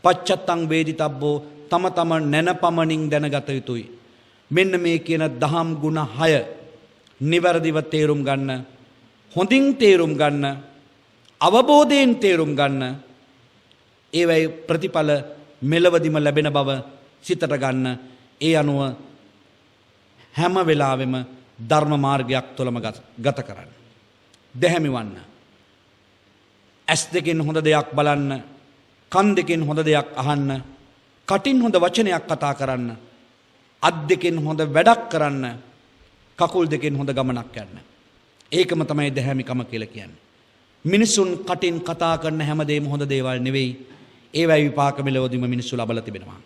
පච්චත්තං වේදිතබ්බෝ තම තම නැනපමණින් දැනගත යුතුයි. මෙන්න මේ කියන දහම් ගුණ 6 නිවැරදිව තේරුම් ගන්න, හොඳින් තේරුම් ගන්න, අවබෝධයෙන් තේරුම් ගන්න, ඒවයි ප්‍රතිඵල මෙලවදිම ලැබෙන බව සිතට ගන්න. ඒ අනුව හැම වෙලාවෙම ධර්ම මාර්ගයක් තුළම ගත කරන්න. දැහැමි වන්න. ඇස් දෙකෙන් හොඳ දෙයක් බලන්න, කන් දෙකෙන් හොඳ දෙයක් අහන්න, කටින් හොඳ වචනයක් කතා කරන්න, අත් දෙකෙන් හොඳ වැඩක් කරන්න, කකුල් දෙකෙන් හොඳ ගමනක් යන්න. ඒකම තමයි දැහැමිකම කියලා කියන්නේ. මිනිසුන් කටින් කතා කරන හැමදේම හොඳ දේවල් නෙවෙයි. ඒවයි විපාක මෙලොවදීම මිනිස්සු ලබලා තිබෙනවා.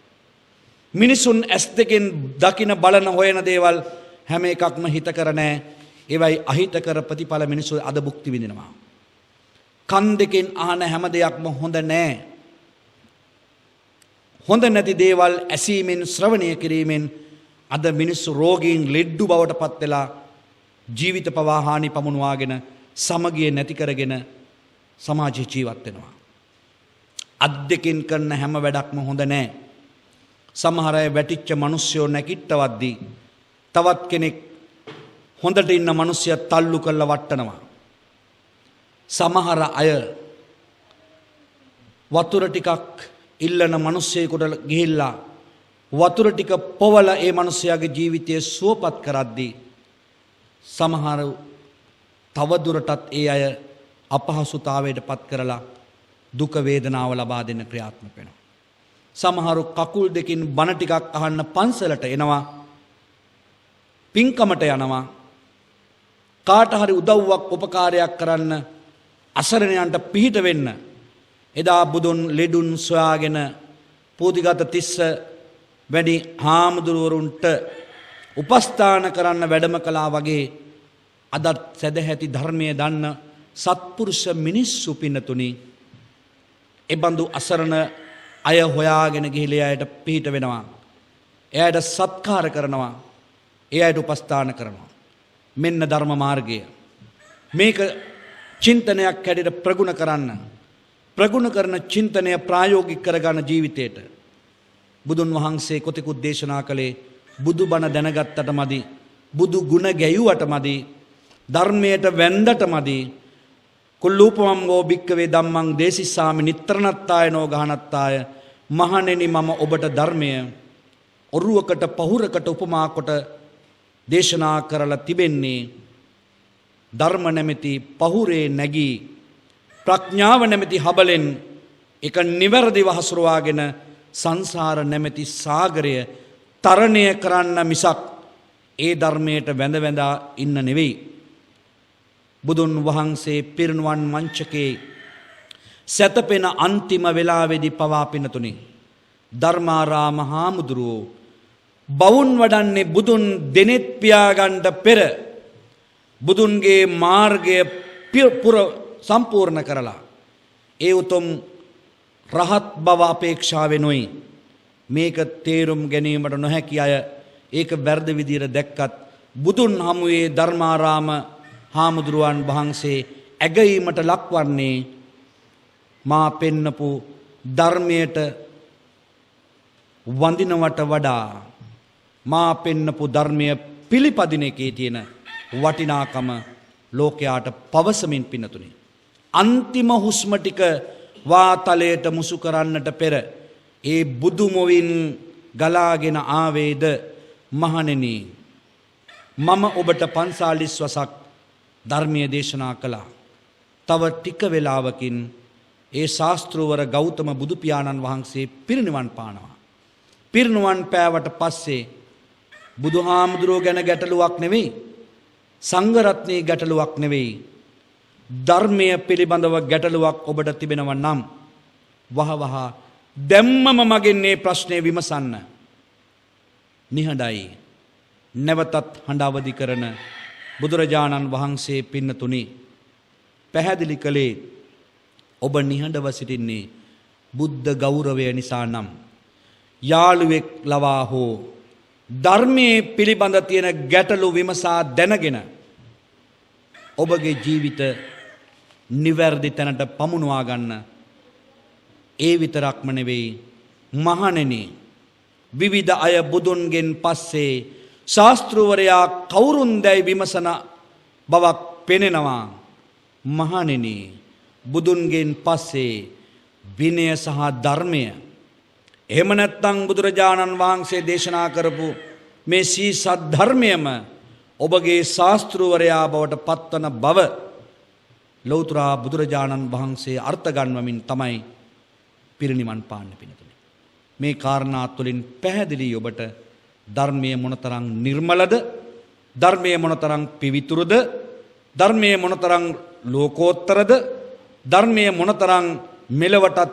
මිනිසුන් ඇස් දෙකෙන් දකින බලන හොයන දේවල් හැම එකක්ම හිතකර නැහැ. ඒවයි අහිතකර ප්‍රතිඵල මිනිස්සු අද භුක්ති විඳිනවා. කන් දෙකෙන් අහන හැම දෙයක්ම හොඳ නැහැ. හොඳ නැති දේවල් ඇසීමෙන් ශ්‍රවණය කිරීමෙන් අද මිනිස්සු රෝගීන් ලෙඩ්ඩු බවට පත් වෙලා ජීවිත පවා හානි පමුණවාගෙන සමගිය නැති කරගෙන සමාජයේ ජීවත් වෙනවා. අත් දෙකෙන් කරන හැම වැඩක්ම හොඳ නැහැ. සමහර අය වැටිච්ච මිනිස්සුયો නැකිටවද්දී තවත් කෙනෙක් හොඳට ඉන්න මිනිස්සයා තල්ලු කරලා වට්ටනවා. සමහර අය වතුර ටිකක් ඉල්ලන මිනිස්සෙකුට ගිහිල්ලා වතුර ටික පොවලා ඒ මිනිස්යාගේ ජීවිතය සුවපත් කරද්දී සමහර තවදුරටත් ඒ අය අපහසුතාවයට පත් කරලා දුක වේදනාව ලබා දෙන්න ක්‍රියාත්මක වෙනවා. සමහරු කකුල් දෙකින් බණ ටිකක් අහන්න පන්සලට එනවා, පින්කමට යනවා, කාට හරි උදව්වක් උපකාරයක් කරන්න, අසරණයන්ට පිහිට වෙන්න. එදා බුදුන් ලෙඩුන් සොයාගෙන පූතිගත තිස්ස වැඩි හාමුදුරුවරුන්ට උපස්ථාන කරන්න වැඩම කළා වගේ අදත් සැදැහැති ධර්මය දන්න සත්පුරුෂ මිනිස්සු පින්නතුනි එබඳු අසරණ අය හොයාගෙන ගිහිල්ලා එයාට පිහිට වෙනවා. එයාට සත්කාර කරනවා. එයාට උපස්ථාන කරනවා. මෙන්න ධර්ම මාර්ගය. මේක චින්තනයක් හැටියට ප්‍රගුණ කරන්න. ප්‍රගුණ කරන චින්තනය ප්‍රායෝගික කරගන්න ජීවිතයට බුදුන් වහන්සේ කොතෙකුත් දේශනා කළේ බුදුබණ දැනගත්තට මදි, බුදු ගුණ ගැයුවට මදි, ධර්මයට වැන්දට මදි. කුල්ලූපමම් වෝ භික්කවේ ධම්මං දේසිස්සාමි නිත්‍රණත්තායනෝ ගහනත්තාය. මහණෙනි මම ඔබට ධර්මය ඔරුවකට පහුරකට උපමා කොට දේශනා කරලා තිබෙන්නේ ධර්ම නැමැති පහුරේ නැගී ප්‍රඥාව නැමැති හබලෙන් එක නිවැරදිව හසුරුවාගෙන සංසාර නැමැති සාගරය තරණය කරන්න මිසක් ඒ ධර්මයට වැඳ වැඳා ඉන්න නෙවෙයි. බුදුන් වහන්සේ පිරිනුවන් මංචකේ සැතපෙන අන්තිම වෙලාවේදී පවා පිනතුනි ධර්මාරාම හාමුදුරුවෝ බවුන් වඩන්නේ බුදුන් දෙනෙත් පියාගන්න පෙර බුදුන්ගේ මාර්ගය පුර සම්පූර්ණ කරලා ඒ උතුම් රහත් බව අපේක්ෂාවෙනුයි. මේක තේරුම් ගැනීමට නොහැකි අය ඒක වැරදි විදියට දැක්කත් බුදුන් හමුවේ ධර්මාරාම හාමුදුරුවන් වහන්සේ ඇගීමට ලක්වන්නේ මා පෙන්නපු ධර්මයට වඳිනවට වඩා මා පෙන්නපු ධර්මය පිළිපදින එකේ තියෙන වටිනාකම ලෝකයාට පවසමින් පින්නතුනි. අන්තිම හුස්ම ටික වාතලයට මුසු කරන්නට පෙර ඒ බුදුමොවින් ගලාගෙන ආවේද මහණෙනි මම ඔබට 45 වසක් ධර්මීය දේශනා කළා. තව ටික වේලාවකින් ඒ ශාස්ත්‍රවර ගෞතම බුදු පියාණන් වහන්සේ පිරිනිවන් පානවා. පිරිනිවන් පෑවට පස්සේ බුදුහාමුදුරුවෝ ගැන ගැටලුවක් නෙවෙයි, සංඝ රත්නයේ ගැටලුවක් නෙවෙයි, ධර්මය පිළිබඳව ගැටලුවක් ඔබට තිබෙනවා නම් වහවහ දැම්මම මගෙන් මේ ප්‍රශ්නේ විමසන්න. නිහඬයි නැවතත් හඬ අවදි කරන බුදුරජාණන් වහන්සේ පින්නතුනි පැහැදිලි කළේ ඔබ නිහඬව සිටින්නේ බුද්ධ ගෞරවය නිසා නම් යාළුවෙක් ලවා හෝ ධර්මයේ පිළිබඳ තියෙන ගැටලු විමසා දැනගෙන ඔබගේ ජීවිත නිවැරදි තැනට පමුණවා ගන්න. ඒ විතරක්ම නෙවෙයි මහණෙනි විවිධ අය බුදුන්ගෙන් පස්සේ ශාස්ත්‍රවරයා කවුරුන්දැයි විමසන බවක් පෙනෙනවා. මහණෙනි බුදුන්ගෙන් පස්සේ විනය සහ ධර්මය එහෙම නැත්නම් බුදුරජාණන් වහන්සේ දේශනා කරපු මේ සීසත් ධර්මයම ඔබගේ ශාස්ත්‍රවරයා බවට පත්වන බව ලෞතර බුදුරජාණන් වහන්සේ අර්ථ ගන්වමින් තමයි පිරිනිවන් පාන්න පිණිතුනේ. මේ කාරණා තුළින් පැහැදිලි ඔබට ධර්මයේ මොනතරම් නිර්මලද, ධර්මයේ මොනතරම් පිවිතුරුද, ධර්මයේ මොනතරම් ලෝකෝත්තරද, ධර්මයේ මොනතරම් මෙලවටත්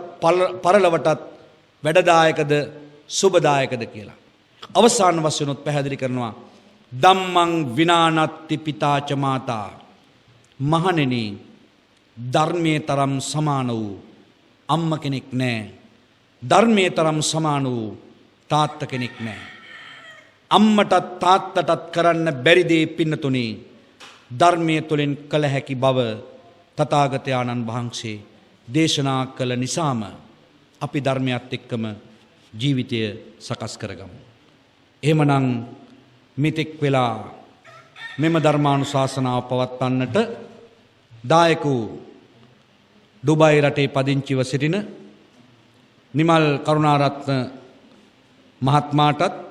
පරලවටත් වැඩදායකද සුබදායකද කියලා. අවසාන වශයෙන් උත් පැහැදිලි කරනවා ධම්මං විනානත්ති පිතාච මාතා. මහණෙනි ධර්මයේ තරම් සමාන වූ අම්ම කෙනෙක් නැහැ. ධර්මයේ තරම් සමාන වූ තාත්ත කෙනෙක් නැහැ. අම්මටත් තාත්තටත් කරන්න බැරි දේ පින්නතුනි ධර්මයේ තුලින් කළ හැකි බව තථාගතයන්න් වහන්සේ දේශනා කළ නිසාම අපි ධර්මයත් එක්කම ජීවිතය සකස් කරගමු. එහෙමනම් මෙතෙක් වෙලා මෙම ධර්මානුශාසනාව පවත්වන්නට දායක වූ ඩුබායි රටේ පදිංචිව සිටින නිමල් කරුණාරත්න මහත්මයාටත්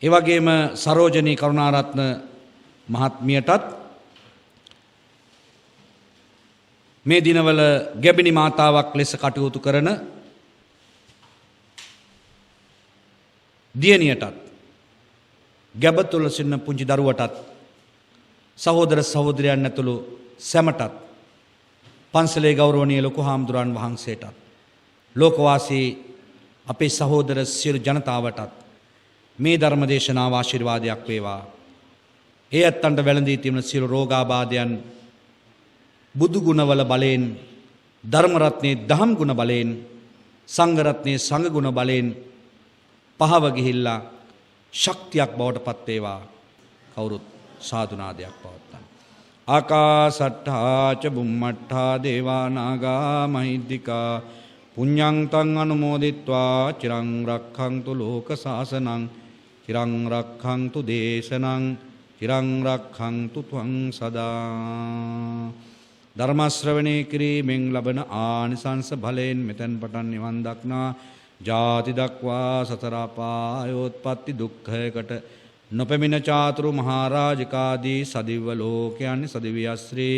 එවැගේම සරෝජනී කරුණාරත්න මහත්මියටත් මේ දිනවල ගැබිනි මාතාවක් ලෙස කටයුතු කරන දියණියටත් ගැබ තුල සිටින පුංචි දරුවටත් සහෝදර සහෝදරයන් ඇතුළු සැමටත් පන්සලේ ගෞරවනීය ලොකු හාමුදුරන් වහන්සේටත් ලෝකවාසී අපේ සහෝදර සියලු ජනතාවටත් මේ ධර්ම දේශනාව ආශිර්වාදයක් වේවා. ඒ ඇත්තන්ට වැළඳී තිබෙන සියලු රෝගාබාධයන් බුදු ගුණවල බලයෙන්, ධර්ම රත්නයේ දහම් ගුණ බලයෙන්, සංඝ රත්නයේ සංඝ ගුණ බලයෙන් පහව ගිහිල්ලා ශක්තියක් බවට පත් වේවා. කවුරුත් සාදුනාදයක් පවත්වන්න. ආකාසට්ඨා ච බුම්මට්ඨා දේවා නාග මහිද්దికා පුඤ්ඤං තං අනුමෝදිත්වා චිරං රක්ඛන්තු ලෝක සාසනං චිරං රක්ඛන්තු දේශනං චිරං රක්ඛන්තු ත්වං සදා. ධර්ම ශ්‍රවණේ කිරීමෙන් ලබන ආනිසංස බලයෙන් මෙතෙන් පටන් නිවන් දක්නා ජාති දක්වා සතර අපායෝත්පත්ති දුක්ඛයකට නොපෙමින චාතුරු මහරජකාදී සදිව්ව ලෝකයන්හි සදිවියස්ත්‍රී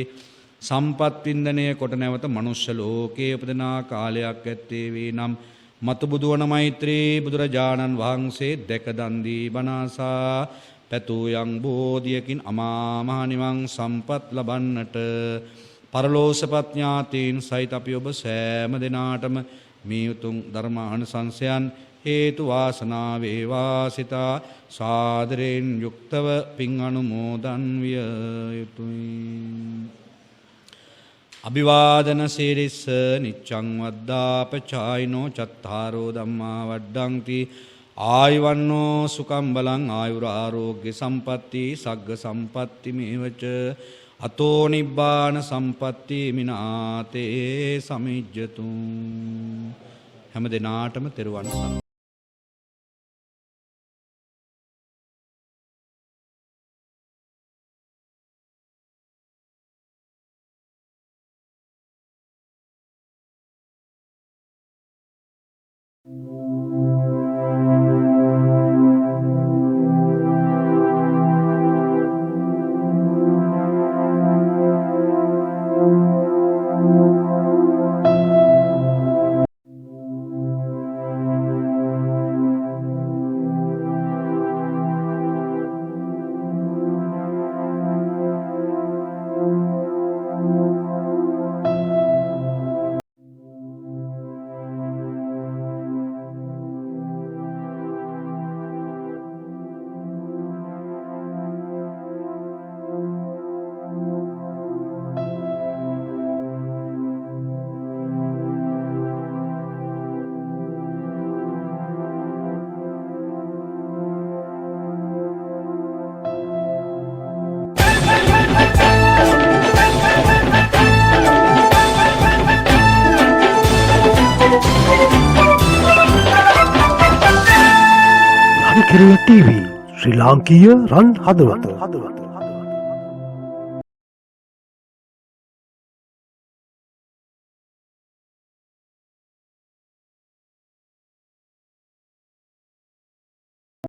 සම්පත් වින්දනය කොට නැවත මනුෂ්‍ය ලෝකයේ උපදිනා කාලයක් ඇත්තේ වේ නම් මතු බුදුවන මෛත්‍රී බුදුරජාණන් වහන්සේ දැක දන් දී බණසා පැතූ යම් බෝධියකින් අමා මහ නිවන් සම්පත් ලබන්නට පරලෝසපත් ඥාතීන් සහිත අපි ඔබ සෑම දිනාටම මේ උතුම් ධර්මානුසංසයන් හේතු වාසනා වේවා සිතා සාදරයෙන් යුක්තව පින් අනුමෝදන් විය යුතුයි. අභිවාදන සීරිස්ස නිච්ඡං වද්දාපචායිනෝ චත්තාරෝ ධම්මා වඩ්ඩಂತಿ ආයුවන්නෝ සුඛං බලං ආයුර ආරෝග්‍ය සම්පatti සග්ග සම්පatti මේවච අතෝ නිබ්බාන සම්පatti මිනාතේ සමිජ්ජතු. හැම දිනාටම තෙරුවන් සරණයි. රන් කිරිය TV ශ්‍රී ලාංකීය රන් හදවත